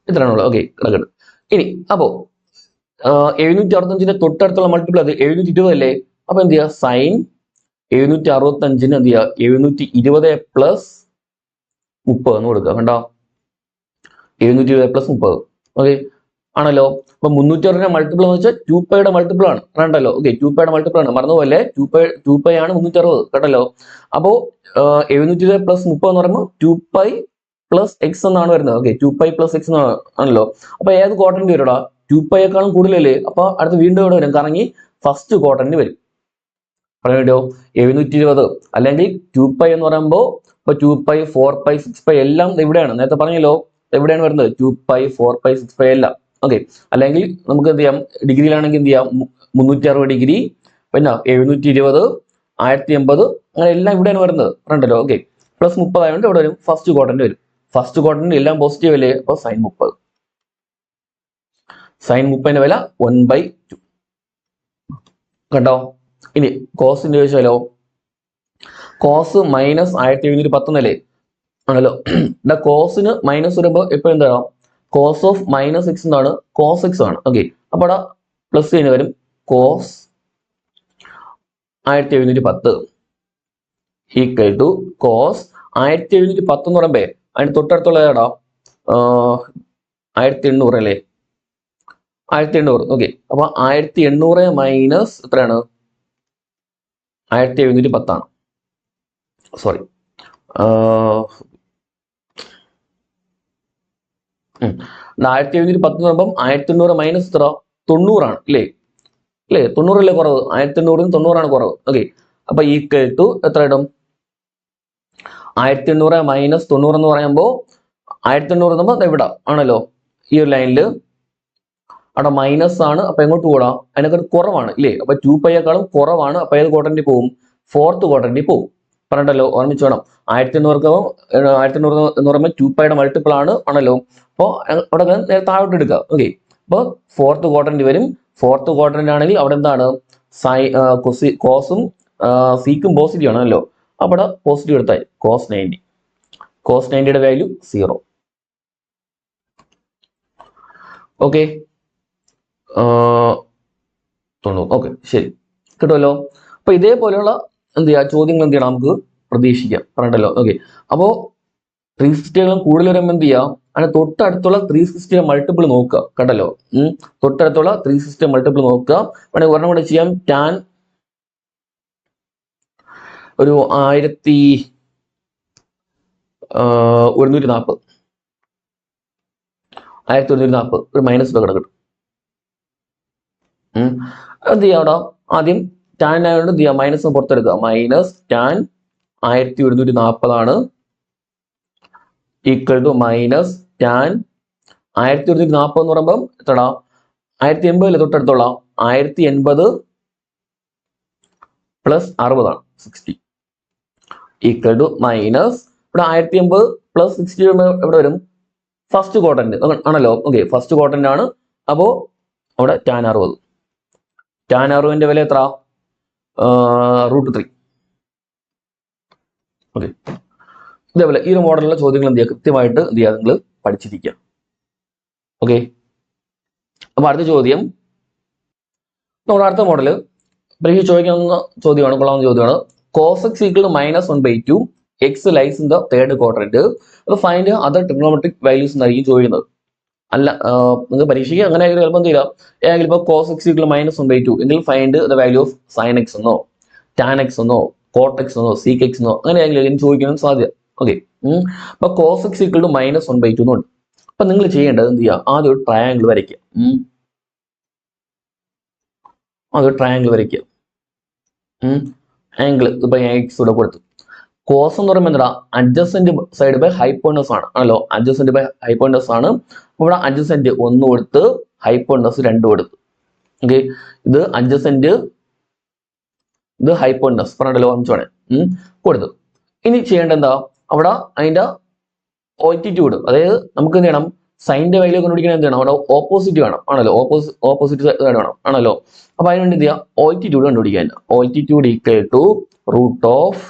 Speaker 1: ഇത്രയാണുള്ളത്. ഓക്കെ, കിടക്കട്ടെ. ഇനി അപ്പോ 765ന്റെ തൊട്ടടുത്തുള്ള മൾട്ടിപ്പിൾ അത് 720 അല്ലേ? അപ്പൊ എന്ത് ചെയ്യുക? സൈൻ 765 എന്ത് ചെയ്യുക? 720 പ്ലസ് 30 എന്ന് കൊടുക്കുക. കണ്ടോ? 720 പ്ലസ് 30. ഓക്കെ ആണല്ലോ. അപ്പൊ 360 മൾട്ടിപ്പിൾ എന്ന് വെച്ചാൽ 2πയുടെ മൾട്ടിപ്പിൾ ആണ്. കണ്ടല്ലോ? ഓക്കെ, 2πയുടെ മൾട്ടിപ്പിൾ ആണ്. മറന്നുപോലെ 2π ആണ് 360. കേട്ടല്ലോ? അപ്പോ 720 പ്ലസ് 30 എന്ന് പറയുമ്പോൾ 2π പ്ലസ് എക്സ് എന്നാണ് വരുന്നത്. ഓക്കെ, 2π പ്ലസ് എക്സ് ആണല്ലോ. അപ്പൊ ഏത് ക്വാഡ്രന്റ് വരുടാ? 2πയേക്കാളും കൂടുതലല്ലേ? അപ്പൊ അടുത്ത് വീണ്ടും ഇവിടെ വരും, കറങ്ങി ഫസ്റ്റ് ക്വാഡ്രന്റ് വരും. പറഞ്ഞോ 720 അല്ലെങ്കിൽ 2π എന്ന് പറയുമ്പോൾ ഇപ്പൊ 2π 4π 6π എല്ലാം ഇവിടെയാണ്. നേരത്തെ പറഞ്ഞല്ലോ എവിടെയാണ് വരുന്നത്? 2π 4π 6π എല്ലാം. ഓക്കെ, അല്ലെങ്കിൽ നമുക്ക് എന്ത് ചെയ്യാം? ഡിഗ്രിയിലാണെങ്കിൽ എന്ത് ചെയ്യാം? 360 ഡിഗ്രി, പിന്നെ 720, 1080 അങ്ങനെ എല്ലാം ഇവിടെയാണ് വരുന്നത്. പറഞ്ഞല്ലോ? ഓക്കെ, പ്ലസ് 30 ആയതുകൊണ്ട് ഇവിടെ വരും, ഫസ്റ്റ് ക്വാഡ്രന്റ് വരും. ഫസ്റ്റ് ക്വാഡ്രന്റ് എല്ലാം പോസിറ്റീവ് അല്ലേ? അപ്പൊ സൈൻ 30. സൈൻ 30ന്റെ വില 1/2. കണ്ടോ? ഇനി കോസിന്റെ ചോദിച്ചാലോ? കോസ് മൈനസ് 1710 എന്നല്ലേ? ആണല്ലോ. കോസിന് മൈനസ് വരുമ്പോൾ ഇപ്പൊ എന്താണ്? കോസ് ഓഫ് മൈനസ് എക്സ് എന്താണ്? കോസ് എക്സ് ആണ്. ഓക്കെ, അപ്പൊ അവിടെ പ്ലസ് കഴിഞ്ഞ് വരും കോസ് 1710 ഈക്വൽ ടു കോസ് 1710 എന്ന് പറയുമ്പോ അതിന് തൊട്ടടുത്തുള്ള ഏതാ? 1800 അല്ലേ? 1800. ഓക്കെ, അപ്പൊ 1800 മൈനസ് എത്രയാണ്? 1710 ആണ്. സോറി, 1710 എന്ന് പറയുമ്പോൾ 1800 മൈനസ് എത്ര? 90 ആണ് അല്ലേ? 90 അല്ലേ കുറവ്? 1800 90 കുറവ്. ഓക്കെ, അപ്പൊ ഈക്വൽ ടു എത്ര ഇടും? 1800 മൈനസ് 90 എന്ന് പറയുമ്പോൾ 1800 നമ്മൾ ഇവിടെ ആണല്ലോ, ഈ ഒരു ലൈനിൽ അവിടെ മൈനസ് ആണ്. അപ്പൊ എങ്ങോട്ട് കൂടാ? അതിനൊക്കെ കുറവാണ് ഇല്ലേ? അപ്പൊ 2πയേക്കാളും കുറവാണ്. അപ്പൊ ഏത് ക്വാഡ്രന്റിൽ പോകും? ഫോർത്ത് ക്വാഡ്രന്റിൽ പോകും. പറഞ്ഞല്ലോ, ഓർമ്മിച്ചു വേണം. 1800 എന്ന് പറയുമ്പോൾ 2πയുടെ മൾട്ടിപ്പിൾ ആണല്ലോ. അപ്പോൾ അവിടെ നേരെ താഴോട്ട് എടുക്കുക. ഓക്കെ, അപ്പൊ ഫോർത്ത് ക്വാഡ്രന്റ് വരും. ഫോർത്ത് ക്വാഡ്രന്റ് ആണെങ്കിൽ അവിടെ എന്താണ്? കോസും സിക്കും പോസിറ്റീവ് ആണല്ലോ. അപ്പൊ അവിടെ പോസിറ്റീവ് എടുത്താൽ കോസ് 90. കോസ് 90യുടെ വാല്യൂ 0. ഓക്കെ, 90. ഓക്കെ, ശരി, കിട്ടുമല്ലോ. അപ്പൊ ഇതേപോലെയുള്ള എന്ത് ചെയ്യുക? ചോദ്യങ്ങൾ എന്ത് ചെയ്യണം? നമുക്ക് പ്രതീക്ഷിക്കാം. പറഞ്ഞല്ലോ? ഓക്കെ, അപ്പോ 360കളും കൂടുതൽ വരുമ്പോൾ എന്ത് ചെയ്യാം? അതിന് തൊട്ടടുത്തുള്ള 360 മൾട്ടിപ്പിൾ നോക്കുക. കണ്ടല്ലോ? തൊട്ടടുത്തുള്ള 360 മൾട്ടിപ്പിൾ നോക്കുക. വേണമെങ്കിൽ ഒരെണ്ണം കൂടെ ചെയ്യാം. ടാൻ ഒരു 1140 ഒരു മൈനസ് കിടക്കട്ടെ. എന്ത് ചെയ്യാം? അവിടെ ആദ്യം ടാൻ ആയതുകൊണ്ട് എന്ത് ചെയ്യാം? മൈനസ് പുറത്തെടുക്കുക. മൈനസ് ടാൻ 1140 ആണ് ഈക്വൽ ടു മൈനസ് ടാൻ 1140 എന്ന് പറയുമ്പോൾ എത്രടാ? 1080 അല്ലേ തൊട്ടടുത്തുള്ള? 1080 പ്ലസ് 60 ആണ് 60 ഈക്വൽ ടു മൈനസ് ഇവിടെ 1080 പ്ലസ് 60 എവിടെ വരും? ഫസ്റ്റ് ക്വാഡ്രന്റ് ആണല്ലോ. ഓക്കെ, ഫസ്റ്റ് ക്വാഡ്രന്റ് ആണ്. അപ്പോ അവിടെ ടാൻ 60. ടാൻ 60ന്റെ വില എത്ര? √3. ഓക്കെ, ഇതേപോലെ ഈ ഒരു മോഡലിലുള്ള ചോദ്യങ്ങൾ എന്ത് ചെയ്യുക? കൃത്യമായിട്ട് എന്ത് ചെയ്യുക? നിങ്ങൾ പഠിച്ചിരിക്കുക. ഓക്കെ, അപ്പൊ അടുത്ത ചോദ്യം, നമ്മുടെ അടുത്ത മോഡല് പരീക്ഷ ചോദിക്കാവുന്ന ചോദ്യമാണ്, കൊള്ളാവുന്ന ചോദ്യമാണ്. cos x equal to -1/2 x lies in the third quadrant. അത് ഫൈൻഡ് അതർ ട്രിഗണോമെട്രിക് വാല്യൂസ് എന്നായിരിക്കും ചോദിക്കുന്നത്. അല്ല, നിങ്ങൾക്ക് പരീക്ഷയ്ക്ക് അങ്ങനെ ചിലപ്പോൾ എന്ത് ചെയ്യാം? ഏതെങ്കിലും ഇപ്പോൾ cos x equal to -1/2 എങ്കിൽ find the value of sin x എന്നോ tan x എന്നോ cot x എന്നോ sec x എന്നോ അങ്ങനെ ആയിരിക്കും ചോദിക്കാൻ സാധ്യത. ഓക്കെ, അപ്പൊ cos x equal to -1/2 എന്നുണ്ട്. അപ്പൊ നിങ്ങൾ ചെയ്യേണ്ടത് എന്ത് ചെയ്യുക? ആദ്യം ഒരു ട്രയാങ്കിൾ വരയ്ക്കുക. ആംഗിൾ ഇപ്പൊ എക്സ് ഇവിടെ കൊടുത്തു. കോസ് എന്ന് പറയുമ്പോൾ എന്താ? അഡ്ജസന്റ് സൈഡ് ബൈ ഹൈപ്പോണ്ടസ് ആണ് ആണല്ലോ. അഡ്ജസന്റ് ബൈ ഹൈപ്പോണ്ടസ് ആണ്. ഇവിടെ അഡ്ജസന്റ് 1 കൊടുത്ത് ഹൈപ്പോണ്ടസ് 2 കൊടുത്തു. ഓക്കെ, ഇത് അഡ്ജസന്റ്, ഇത് ഹൈപ്പോണ്ടസ് പറഞ്ഞല്ലോ, ഓർമ്മിച്ചോണേ. കൊടുത്തു. ഇനി ചെയ്യേണ്ട എന്താ? അവിടെ അതിന്റെ ആൾട്ടിറ്റ്യൂഡ്, അതായത് നമുക്ക് എന്ത് ചെയ്യണം? സൈനിന്റെ വാല്യൂ കണ്ടുപിടിക്കാൻ എന്ത് വേണം? അവിടെ ഓപ്പോസിറ്റ് വേണം ആണല്ലോ, ഓപ്പോസിറ്റ് സൈഡ് വേണം ആണല്ലോ. അപ്പൊ അതിനുവേണ്ടി എന്ത് ചെയ്യുക? ഓൾട്ടിറ്റ്യൂഡ് കണ്ടുപിടിക്കാൻ. Altitude equal to root of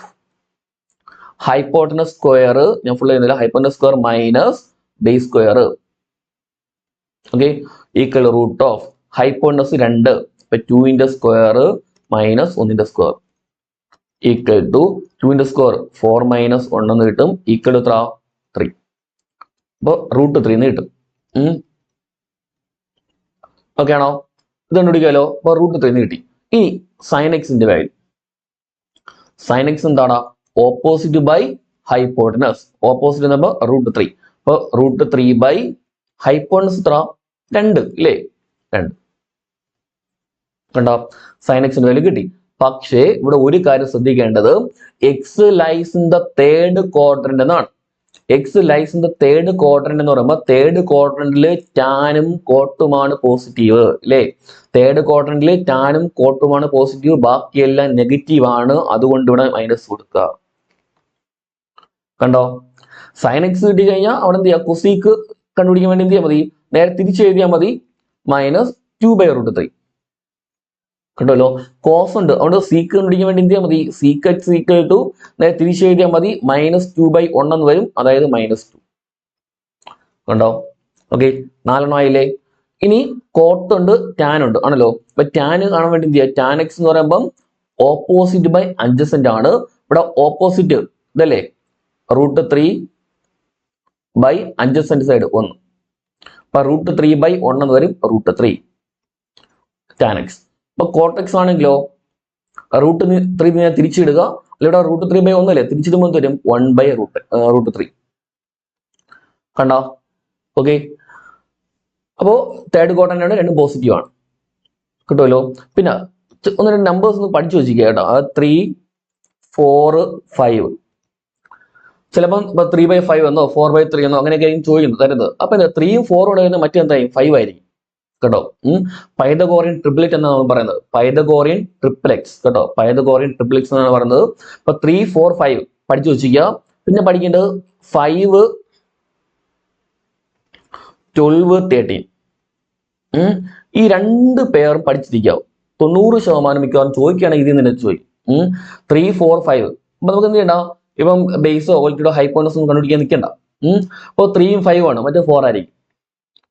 Speaker 1: hypotenuse square, ഞാൻ ഫുൾ ചെയ്യുന്നില്ല, hypotenuse square minus base square, okay, equal root of hypotenuse 2, ഇപ്പൊ 2ന്റെ സ്ക്വയർ മൈനസ് 1ന്റെ സ്ക്വയർ ഈക്വൽ ടു 2ന്റെ സ്ക്വയർ 4 മൈനസ് 1 എന്ന് കിട്ടും, ഈക്വൽ ടു എത്ര? 3. അപ്പൊ റൂട്ട് 3 എന്ന് കിട്ടും. ഓക്കെ ആണോ? ഇത് കണ്ടുപിടിക്കാലോ. അപ്പൊ റൂട്ട് 3 എന്ന് കിട്ടി. ഇനി സൈൻ എക്സിന്റെ വാല്യൂ, സൈൻ എക്സ് എന്താണ്? ഓപ്പോസിറ്റ് ബൈ ഹൈപ്പോട്ടനസ്, ഓപ്പോസിറ്റ് എന്ന് റൂട്ട് 3. അപ്പൊ റൂട്ട് 3 ബൈ ഹൈപ്പോട്ടനസ് എത്ര? 2 ഇല്ലേ? 2 കണ്ടോ? സൈൻ എക്സിന്റെ വാല്യൂ കിട്ടി. പക്ഷേ ഇവിടെ ഒരു കാര്യം ശ്രദ്ധിക്കേണ്ടത്, x lies in the third quadrant എന്നാണ്. X lies in the third quadrant എന്ന് പറയുമ്പോൾ തേർഡ് ക്വാഡ്രന്റില് ടാനും കോട്ടുമാണ് പോസിറ്റീവ് അല്ലേ? തേർഡ് ക്വാഡ്രന്റില് ടാനും കോട്ടുമാണ് പോസിറ്റീവ്, ബാക്കിയെല്ലാം നെഗറ്റീവ് ആണ്. അതുകൊണ്ട് ഇവിടെ മൈനസ് കൊടുക്കുക. കണ്ടോ? സൈൻ എക്സ് കിട്ടി കഴിഞ്ഞാൽ അവിടെ എന്ത് ചെയ്യുക? കൊസീക്ക് കണ്ടുപിടിക്കാൻ വേണ്ടി എന്ത് ചെയ്യാൽ മതി? നേരെ തിരിച്ച് എഴുതിയാൽ മതി, മൈനസ് 2/√3. കണ്ടല്ലോ? കോസ് ഉണ്ട്, അതുകൊണ്ട് സീക്ക് കണ്ടുപിടിക്കാൻ വേണ്ടി എന്ത് ചെയ്യാൽ മതി? സീക്ക് എക്സ് ഈക്വൽ ടു നേരെ തിരിച്ച് എഴുതിയാൽ മതി, മൈനസ് 2/1 എന്ന് വരും, അതായത് -2. കണ്ടോ? ഓക്കെ, 4 ആയില്ലേ? ഇനി കോട്ട് ഉണ്ട്, ടാൻ ഉണ്ട് ആണല്ലോ. അപ്പൊ ടാൻ കാണാൻ വേണ്ടി എന്ത് ചെയ്യുക? ടാൻ എക്സ് എന്ന് പറയുമ്പം ഓപ്പോസിറ്റ് ബൈ അഡ്ജസന്റ് ആണ്. ഇവിടെ ഓപ്പോസിറ്റ് ഇതല്ലേ? Root 3 by adjacent side 1. അപ്പൊ റൂട്ട് 3/1 എന്ന് വരും, റൂട്ട് 3 ടാൻ എക്സ്. അപ്പൊ കോട്ടെക്സ് ആണെങ്കിലോ റൂട്ട് 3 ഞാൻ തിരിച്ചിടുക, അല്ല ഇവിടെ റൂട്ട് 3/1 അല്ലേ? തിരിച്ചിടുമ്പോൾ വരും 1/√3. കണ്ടോ? ഓക്കെ, അപ്പോ തേർഡ് ക്വാഡ്രന്റ് ആണ്, രണ്ടും പോസിറ്റീവ് ആണ്. കിട്ടുമല്ലോ. പിന്നെ 1-2 നമ്പേഴ്സ് ഒന്ന് പഠിച്ചു വെച്ചിരിക്കുക കേട്ടോ. 3, 4, 5. ചിലപ്പം 3/5 എന്നോ 4/3 എന്നോ അങ്ങനെയൊക്കെ ആയിരിക്കും ചോദിക്കുന്നത് തരുന്നത്. അപ്പൊ 3ഉം 4ഉം ഉണ്ടായിരുന്ന മറ്റെന്തായും 5 ആയിരിക്കും കേട്ടോ. പൈതഗോറിയൻ ട്രിപ്ലെറ്റ് എന്നാണ് നമ്മൾ പറയുന്നത്. പൈതഗോറിയൻ ട്രിപ്ലെക്സ് കേട്ടോ. പൈതഗോറിയൻ ട്രിപ്ലെക്സ് എന്നാണ് പറയുന്നത്. അപ്പൊ 3, 4, 5 പഠിച്ചു വെച്ചിരിക്കുക. പിന്നെ പഠിക്കേണ്ടത് 5, 12, 13. ഈ 2 പേരും പഠിച്ചിരിക്കാവും. 90% മിക്കവാറും ചോദിക്കുകയാണെങ്കിൽ ഇതിൽ നിന്ന് ചോദിക്കും. 3, 4, 5. അപ്പൊ നമുക്ക് എന്ത് ചെയ്യണ്ട? ഇപ്പം ബേസോ ഓൾക്കിഡോ ഹൈപ്പോട്ടനസ് ഒന്നും കണ്ടുപിടിക്കാൻ നിൽക്കണ്ട. അപ്പോൾ 3ഉം 5ഉം ആണ്, മറ്റേ 4 ആയിരിക്കും.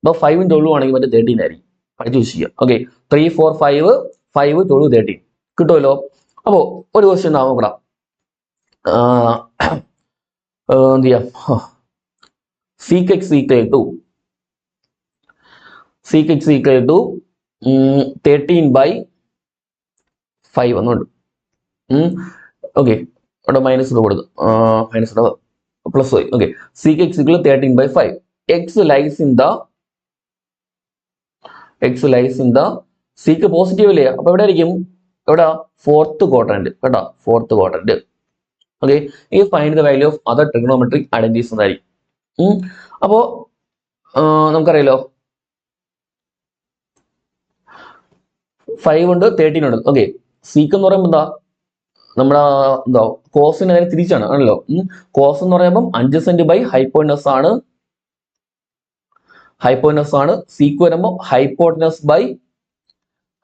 Speaker 1: അപ്പൊ 5ഉം 12ഉം ആണെങ്കിൽ മറ്റേ 13 ആയിരിക്കും. പഠിച്ചു വെച്ചിരിക്കുക. ഓക്കെ, 3, 4, 5, 5, 12, 13 കിട്ടുമല്ലോ. അപ്പോ ഒരു ക്വസ്റ്റ്യൻ നോക്കാം. എന്ത് ചെയ്യാം? സീക്ക് എക്സ് ഈക്വൽ ടു 13/5 എന്നുണ്ട്. ഓക്കെ, ഇവിടെ മൈനസ് കൊടുക്കും, മൈനസ് പ്ലസ് പോയി. Okay, sec x equal 13/5. X lies in the sec positive അല്ലേ? അപ്പൊ എവിടെ ആയിരിക്കും? എവിടെ? ഫോർത്ത് ക്വാഡ്രന്റ് കേട്ടോ, ഫോർത്ത് ക്വാഡ്രന്റ്. ഓക്കെ, ഈ find the value of other trigonometric identities എന്നായിരിക്കും. അപ്പോ നമുക്കറിയാലോ 5 ഉണ്ട്, 13 ഉണ്ട്. ഓക്കെ, സീക്ക് എന്ന് പറയുമ്പോൾ നമ്മുടെ കോസിന് നേരെ തിരിച്ചാണ് ആണല്ലോ. കോസ് എന്ന് പറയുമ്പോൾ അഡ്ജസന്റ് ബൈ ഹൈപ്പോട്ടനസ് ആണ്. സീക്ക് വരുമ്പോൾ ഹൈപ്പോട്ടനസ് ബൈ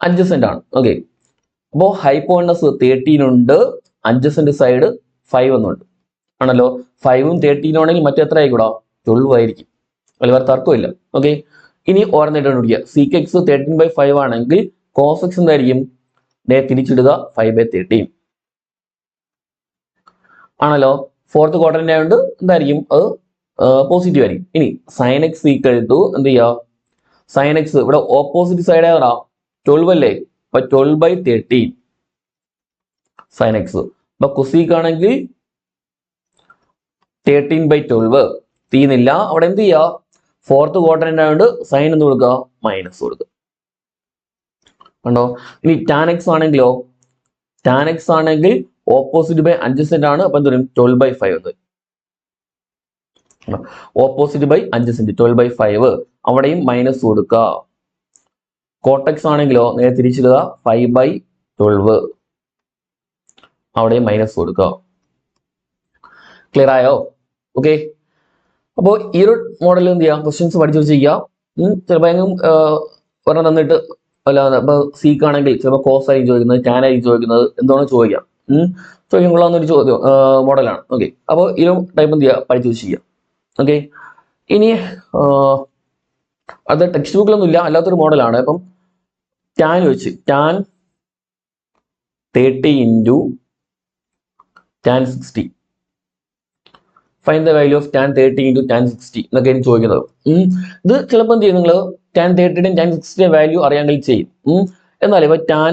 Speaker 1: അഡ്ജസന്റ് ആണ്. ഓക്കെ, അപ്പോ ഹൈപ്പോട്ടനസ് 13 ഉണ്ട്, അഡ്ജസന്റ് സൈഡ് 5 എന്നുണ്ട് ആണല്ലോ. 5ഉം 13 ആണെങ്കിൽ മറ്റെത്ര ആയിക്കൂടാ? 12 ആയിരിക്കും. അതിൽ വേറെ തർക്കമില്ല. ഓക്കെ, ഇനി ഓർമ്മയിട്ട് കണ്ടുപിടിക്കുക. സീക്ക് എക്സ് 13/5 ആണെങ്കിൽ കോസ് എക്സ് എന്തായിരിക്കും? തിരിച്ചിടുക 5/13 ആണല്ലോ. ഫോർത്ത് ക്വാഡ്രന്റ് ആയതുകൊണ്ട് എന്തായിരിക്കും? അത് പോസിറ്റീവ് ആയിരിക്കും. ഇനി സൈൻ എക്സ് ഈക്വൽ ടു എന്ത് ചെയ്യുക? സൈൻ എക്സ് ഇവിടെ ഓപ്പോസിറ്റ് സൈഡ് ആയതാ 12 അല്ലേ? അപ്പൊ 12/13 സൈൻ എക്സ്. അപ്പൊ കൊസീക്ക് ആണെങ്കിൽ 13/12 തീന്നില്ല. അവിടെ എന്ത് ചെയ്യുക? ഫോർത്ത് ക്വാഡ്രന്റ് ആയതുകൊണ്ട് സൈൻ എന്ന് കൊടുക്കുക, മൈനസ് കൊടുക്കുക. കണ്ടോ? ഇനി ടാൻ എക്സ് ആണെങ്കിലോ? ടാൻ എക്സ് ആണെങ്കിൽ ഓപ്പോസിറ്റ് ബൈ അഡ്ജസന്റ് ആണ്. അപ്പൊ എന്ത് വരും? 12/5 എന്ന് വരും. ഓപ്പോസിറ്റ് ബൈ അഡ്ജസന്റ് 12/5, അവിടെയും മൈനസ് കൊടുക്കുക. കോട്ടെക്സ് ആണെങ്കിലോ നേരെ തിരിച്ചിടുക 5/12, അവിടെയും മൈനസ് കൊടുക്കുക. ക്ലിയർ ആയോ? ഓക്കെ, അപ്പോൾ ഈ ഒരു മോഡൽ എന്ത് ചെയ്യാം, ക്വസ്റ്റ്യൻസ് പഠിച്ചു വെച്ചിരിക്കുക. ചിലപ്പോൾ എങ്ങും ഒരെണ്ണം തന്നിട്ട് അല്ലാതെ ഇപ്പൊ സീക്കാണെങ്കിൽ ചിലപ്പോൾ കോസ് ആയിരിക്കും ചോദിക്കുന്നത്, ടാൻ ആയിരിക്കും ചോദിക്കുന്നത്, എന്താണോ ചോദിക്കാം. ചോദിക്കാൻ കൊള്ളാവുന്നൊരു ചോദ്യം മോഡലാണ്. ഓക്കെ, അപ്പോൾ ഈ ടൈപ്പ് എന്ത് ചെയ്യുക, പഠിച്ചു വെച്ചിരിക്കുക. ഓക്കെ, ഇനി അത് ടെക്സ്റ്റ് ബുക്കിലൊന്നും ഇല്ല, അല്ലാത്തൊരു മോഡലാണ്. ഇപ്പം ടാൻ വെച്ച് tan 30 into tan 60, find the value of tan 30 into tan 60 എന്നൊക്കെയാണ് ചോദിക്കുന്നത്. ഇത് ചിലപ്പോൾ എന്ത് ചെയ്യും, നിങ്ങൾ ടാൻ 30യുടെയും ടാൻ 60യുടെ വാല്യൂ അറിയാമെങ്കിൽ ചെയ്യും. എന്നാലും ഇപ്പൊ ടാൻ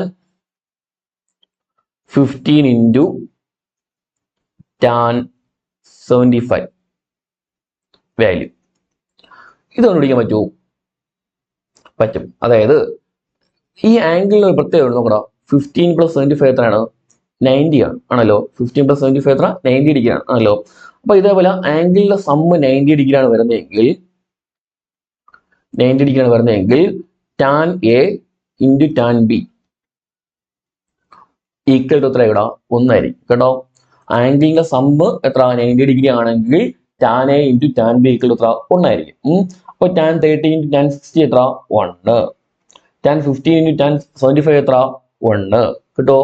Speaker 1: 15 ഇൻറ്റു ടാൻ 75 വാല്യൂ ഇത് കണ്ടുപിടിക്കാൻ പറ്റുമോ? പറ്റും. അതായത് ഈ ആംഗിളിന് ഒരു പ്രത്യേകത നോക്കണം. 15 + 75 എത്രയാണ്? 90 ആണ് ആണല്ലോ. 15 + 75 എത്ര? 90 ഡിഗ്രി ആണ് ആണല്ലോ. അപ്പൊ ഇതേപോലെ ആംഗിളിന്റെ സമ്മ് 90 ഡിഗ്രിയാണ് വരുന്നതെങ്കിൽ tan A into tan B equal to എത്ര ഇവിടെ? 1 ആയിരിക്കും കേട്ടോ. ആംഗിളിന്റെ സമ്മ് എത്ര? 90 ഡിഗ്രി ആണെങ്കിൽ tan A into tan B equal to എത്ര? 1 ആയിരിക്കും. അപ്പൊ ടാൻ 30 ഇൻറ്റു ടാൻ 60 എത്ര? 1. ടാൻ 15 ഇൻറ്റു ടാൻ 75 എത്ര? 1 കിട്ടോ.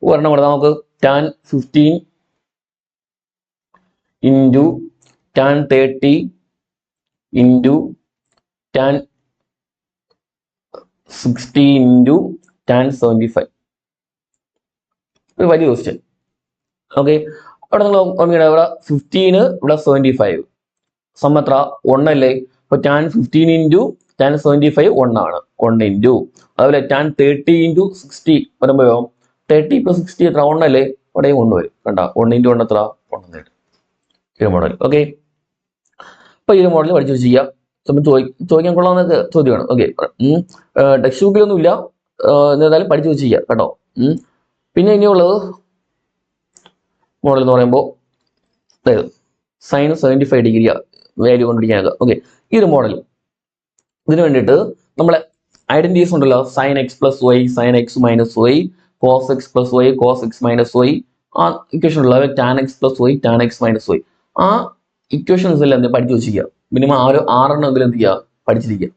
Speaker 1: ഒരെണ്ണം കൊടുത്താൽ നമുക്ക് tan 15 into tan 30 into tan 60 into tan 75. ഒരു വലിയ ക്വസ്റ്റ്യൻ. ഓക്കെ, അവിടെ നിങ്ങൾ ഓർമ്മിക്കണം, ഇവിടെ 15 ഇവിടെ 75 സം എത്ര? 1 അല്ലേ. അപ്പൊ ടാൻ 15 ഇൻറ്റു ടാൻ 75 1 ആണ്. 1 ഇൻറ്റു അതുപോലെ ടാൻ 30 ഇൻറ്റു 60 വരുമ്പോഴോ 30 + 60 എത്ര? 1 അല്ലേ. അവിടെയും 1 വരും. കണ്ട 1 ഇൻറ്റു 1 എത്ര? 1 നേടും. ഈ മോഡൽ. ഓക്കെ, അപ്പൊ ഈ മോഡൽ പഠിച്ചു വെച്ചിരിക്കുക. ചോദിക്കാൻ കൊള്ളാവുന്ന ചോദ്യമാണ്. ഓക്കെ, ടെക്സ്റ്റ് ബുക്കിലൊന്നും ഇല്ല, എന്തായാലും പഠിച്ചു വെച്ചിരിക്കുക കേട്ടോ. പിന്നെ ഇനിയുള്ളത് മോഡൽ എന്ന് പറയുമ്പോൾ സൈൻ 75 ഡിഗ്രി വാല്യൂ കൊണ്ടിരിക്കാനൊക്കെ. ഓക്കെ, ഈ ഒരു മോഡൽ ഇതിനു വേണ്ടിയിട്ട് നമ്മളെ ഐഡന്റിറ്റീസ് ഉണ്ടല്ലോ. Sine x plus y, sine x minus y, cos x plus y, cos x minus y, ആ ഇക്വേഷൻ ഉള്ള tan x plus y, tan x minus y, ആ ഇക്വേഷൻസ് എല്ലാം എന്ത് പഠിച്ചു വെച്ചിരിക്കുക. മിനിമം 6 എങ്കിലും എന്ത് ചെയ്യുക, പഠിച്ചിരിക്കുക.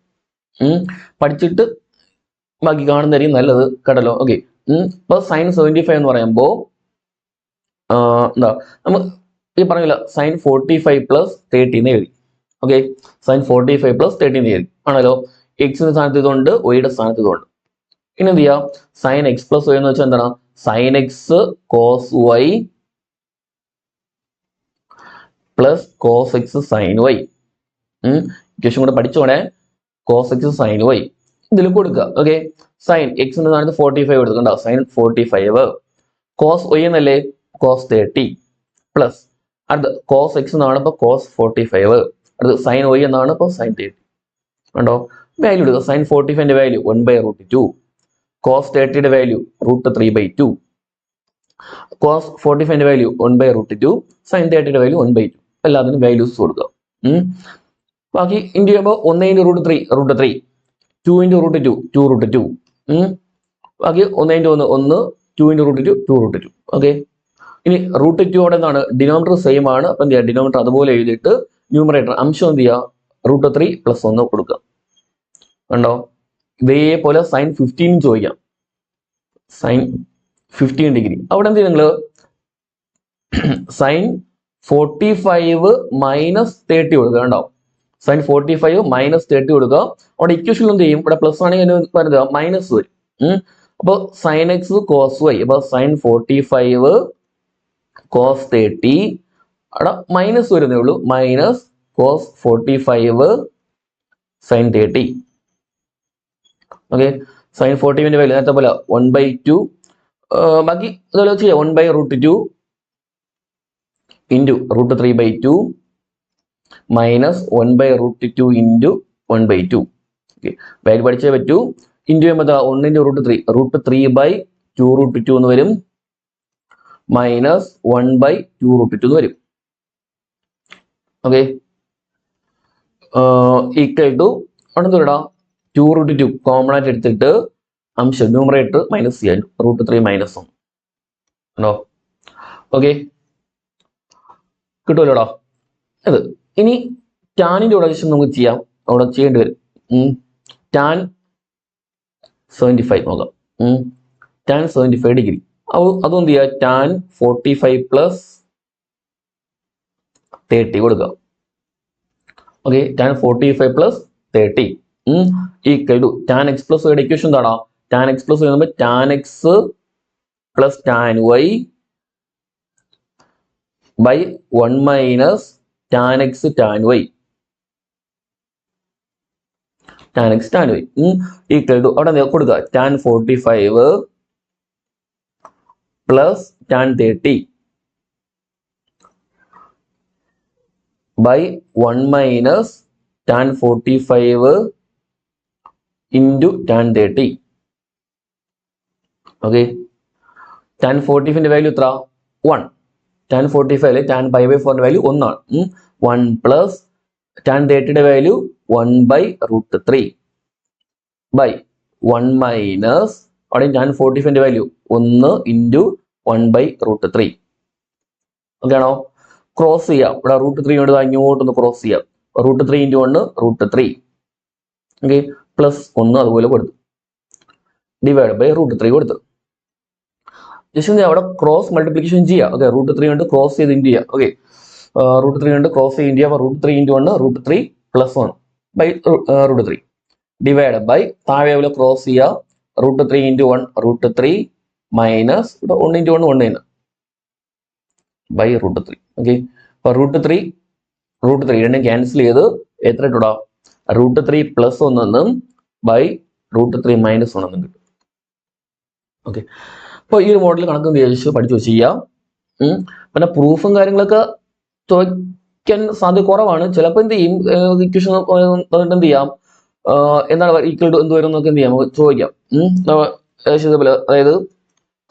Speaker 1: പഠിച്ചിട്ട് ബാക്കി കാണുന്നതായിരിക്കും നല്ലത് കേട്ടല്ലോ. ഓക്കെ, ഇപ്പൊ സൈൻ 75 എന്ന് പറയുമ്പോൾ എന്താ നമ്മൾ ഈ പറഞ്ഞില്ല, സൈൻ 45 + 30 എന്ന് എഴുതി. ഓക്കെ, സൈൻ 45 + 30 എന്ന് എഴുതി ആണല്ലോ. എക്സിന്റെ സ്ഥാനത്ത് ഇതുകൊണ്ട്, വൈയുടെ സ്ഥാനത്ത് ഇതുകൊണ്ട്. ഇനി എന്ത് ചെയ്യാം, സൈൻ എക്സ് പ്ലസ് വൈ എന്ന് വെച്ചാൽ എന്താണ്? Sine x cos y plus cos x sine y. Equation കൂടെ പഠിച്ചോണേ. കോസ് എക്സ് സൈൻ വൈ ഇതിൽ കൊടുക്കുക. ഓക്കെ, സൈൻ എക്സിന്റെ സ്ഥാനത്ത് 45 കൊടുക്കണ്ട, സൈൻ 45 കോസ് വൈ എന്നല്ലേ, കോസ് 30 പ്ലസ് അടുത്ത് കോസ് എക്സ് എന്നാണ്, ഇപ്പൊ കോസ് 45. അടുത്ത് സൈൻ വൈ എന്നാണ്, ഇപ്പൊ സൈൻ 30. കണ്ടോ, വാല്യൂ എടുക്കുക. സൈൻ 45ന്റെ വാല്യൂ 1/√2, കോസ് 30യുടെ വാല്യൂ √3/2, കോസ് 45ന്റെ വാല്യൂ 1/√2, സൈൻ 30യുടെ വാല്യൂ 1/2. എല്ലാത്തിനും വാല്യൂസ് കൊടുക്കുക. ബാക്കി ഇൻറ്റു ചെയ്യുമ്പോൾ 1 × √3 √3, 2 × √2 2√2. ബാക്കി 1 × 1 1, 2 × √2 2√2. ഓക്കെ, ഇനി √2 എന്താണ്? ഡിനോമിനേറ്റർ സെയിം ആണ്. അപ്പൊ എന്ത് ചെയ്യുക, ഡിനോമിനേറ്റർ അതുപോലെ എഴുതിയിട്ട് ന്യൂമറേറ്റർ അംശം എന്ത് ചെയ്യുക, √3 + 1 കൊടുക്കുക. കണ്ടോ, ഇതേപോലെ സൈൻ 15 ചോദിക്കാം. സൈൻ 15 ഡിഗ്രി അവിടെ എന്ത് ചെയ്യും, നിങ്ങൾ സൈൻ 45 - 30 കൊടുക്കുക. കണ്ടോ, സൈൻ 45 - 30 കൊടുക്കുക. അവിടെ ഇക്വേഷൻ എന്ത് ചെയ്യും, ഇവിടെ പ്ലസ് ആണെങ്കിൽ വരുന്നത് മൈനസ് വരും. അപ്പൊ സൈൻ എക്സ് കോസ് വൈ, അപ്പൊ സൈൻ 45 കോസ് 30 അവിടെ മൈനസ് വരുന്നേ ഉള്ളൂ, minus cos 45 sine 30. Okay, sine 45ന്റെ വാല്യൂ നേരത്തെ പോലെ 1/2. ബാക്കി ഇതുപോലെ ചെയ്യാം, 1/√2 into √3/2 minus 1/√2 into 1/2. Okay, value പഠിച്ചേ പറ്റൂ. ഇൻറ്റു ചെയ്യുമ്പോൾ 1 × √3 √3/2√2 എന്ന് വരും, മൈനസ് 1/2√2 എന്ന് വരും. ഓക്കെ, ഈക്വൽ ടു അവിടെ എന്താ 2√2 കോമൺ ആയിട്ട് എടുത്തിട്ട് അംശം ന്യൂമറേറ്റർ മൈനസ് ചെയ്യാൻ, √3 - 1 ഉണ്ടോ. ഓക്കെ, കിട്ടുമല്ലോടാ ഇത്. ഇനി ടാനിന്റെ കൂടെ ശേഷം നമുക്ക് ചെയ്യാം, അവിടെ ചെയ്യേണ്ടി വരും. ടാൻ 75 നോക്കാം. Tan 75 degree. അതൊന്നും ചെയ്യാം, ടാൻ 45 പ്ലസ് 30 കൊടുക്കാം. Okay, tan 45 plus 30 equal to tan x plus വൈയുടെ ഇക്വേഷൻ എന്താണോ? ടാൻ എക്സ് പ്ലസ് വൈ നമ്മൾ tan x plus tan y by 1 minus tan x tan y. Tan x tan y equal to അവിടെ കൊടുക്കുക tan 45 plus tan 30 by 1 minus tan 45 into tan 30. Okay, tan 45 value എത്ര? 1. tan 45 tan pi by 4 value 1 ആണ്. 1 plus tan 30 value 1 by root 3 by 1 minus അവിടെ tan 45 value 1 into 1 by root 3. Okay ആണോ? ക്രോസ് ചെയ്യാം, ഇവിടെ റൂട്ട് 3 കൊണ്ട് ഇങ്ങോട്ടൊന്ന് ക്രോസ് ചെയ്യാം. Root 3 into 1 root 3. Okay, plus 1 അതുപോലെ കൊടുത്തു, ഡിവൈഡ് ബൈ റൂട്ട് 3 കൊടുത്തു. ജസ്റ്റ് അവിടെ ക്രോസ് മൾട്ടിപ്ലിക്കേഷൻ ചെയ്യാം. ഓക്കെ, റൂട്ട് 3 കൊണ്ട് ക്രോസ് ചെയ്ത് ഇൻറ്റു ചെയ്യാം. ഓക്കെ, റൂട്ട് 3 കൊണ്ട് ക്രോസ് ചെയ്ത് ഇൻറ്റു ചെയ്യാം. Root 3 into 1 root 3 plus 1 by root 3 divide by താഴെ പോലെ ക്രോസ് ചെയ്യാം. റൂട്ട് 3 ഇൻറ്റു 1 റൂട്ട് 3 മൈനസ് ഇവിടെ 1 ഇൻറ്റു 1 1 ആണ് ബൈ റൂട്ട് 3. ഓക്കെ, അപ്പൊ റൂട്ട് 3 രണ്ടും ക്യാൻസൽ ചെയ്ത് എത്ര ഇട്ടുടാ? റൂട്ട് 3 പ്ലസ് 1 എന്നും ബൈ റൂട്ട് 3 മൈനസ് 1 എന്നും കിട്ടും. ഓക്കെ, അപ്പൊ ഈ ഒരു മോഡൽ കണക്ക് വിചാരിച്ച് പഠിച്ചു വെച്ച് ചെയ്യാം. പിന്നെ പ്രൂഫും കാര്യങ്ങളൊക്കെ ചോദിക്കാൻ സാധ്യത കുറവാണ്. ചിലപ്പോൾ എന്ത് ചെയ്യും, ഇക്വേഷൻ എന്ത് ചെയ്യാം, എന്താണ് ഈക്വൽ ടു എന്ത് വരും എന്നൊക്കെ എന്ത് ചെയ്യാം, നമുക്ക് ചോദിക്കാം. അതായത്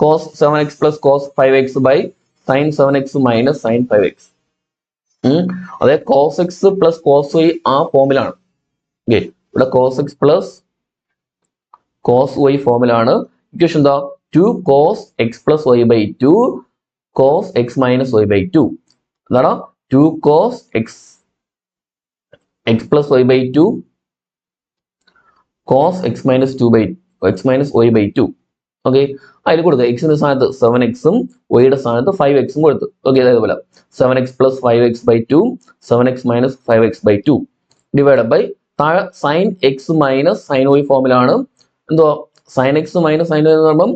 Speaker 1: cos 7x plus cos 5x by sin 7x minus sin 5x. അതായത് cos x plus cos y ആ ഫോമിലാണ്. ഓക്കെ, ഇവിടെ cos x plus cos y ഫോമിലാണ്. ഇക്വേഷൻ എന്താ? 2 cos x plus y by 2 cos x minus y by 2. എന്താണ്? 2 cos x plus y by 2 cos x minus y by 2. Okay, അതിൽ കൊടുക്കുക എക്സിന്റെ സ്ഥാനത്ത് 7x വൈയുടെ സ്ഥാനത്ത് 5x കൊടുത്തു. ഓക്കെ, അതേപോലെ 7x plus 5x by 2 7x minus 5x by 2 divide by താഴെ sine x minus sine y ഫോമിലാണ്. എന്തുവാ? Sine x minus sine y എന്ന് പറയുമ്പം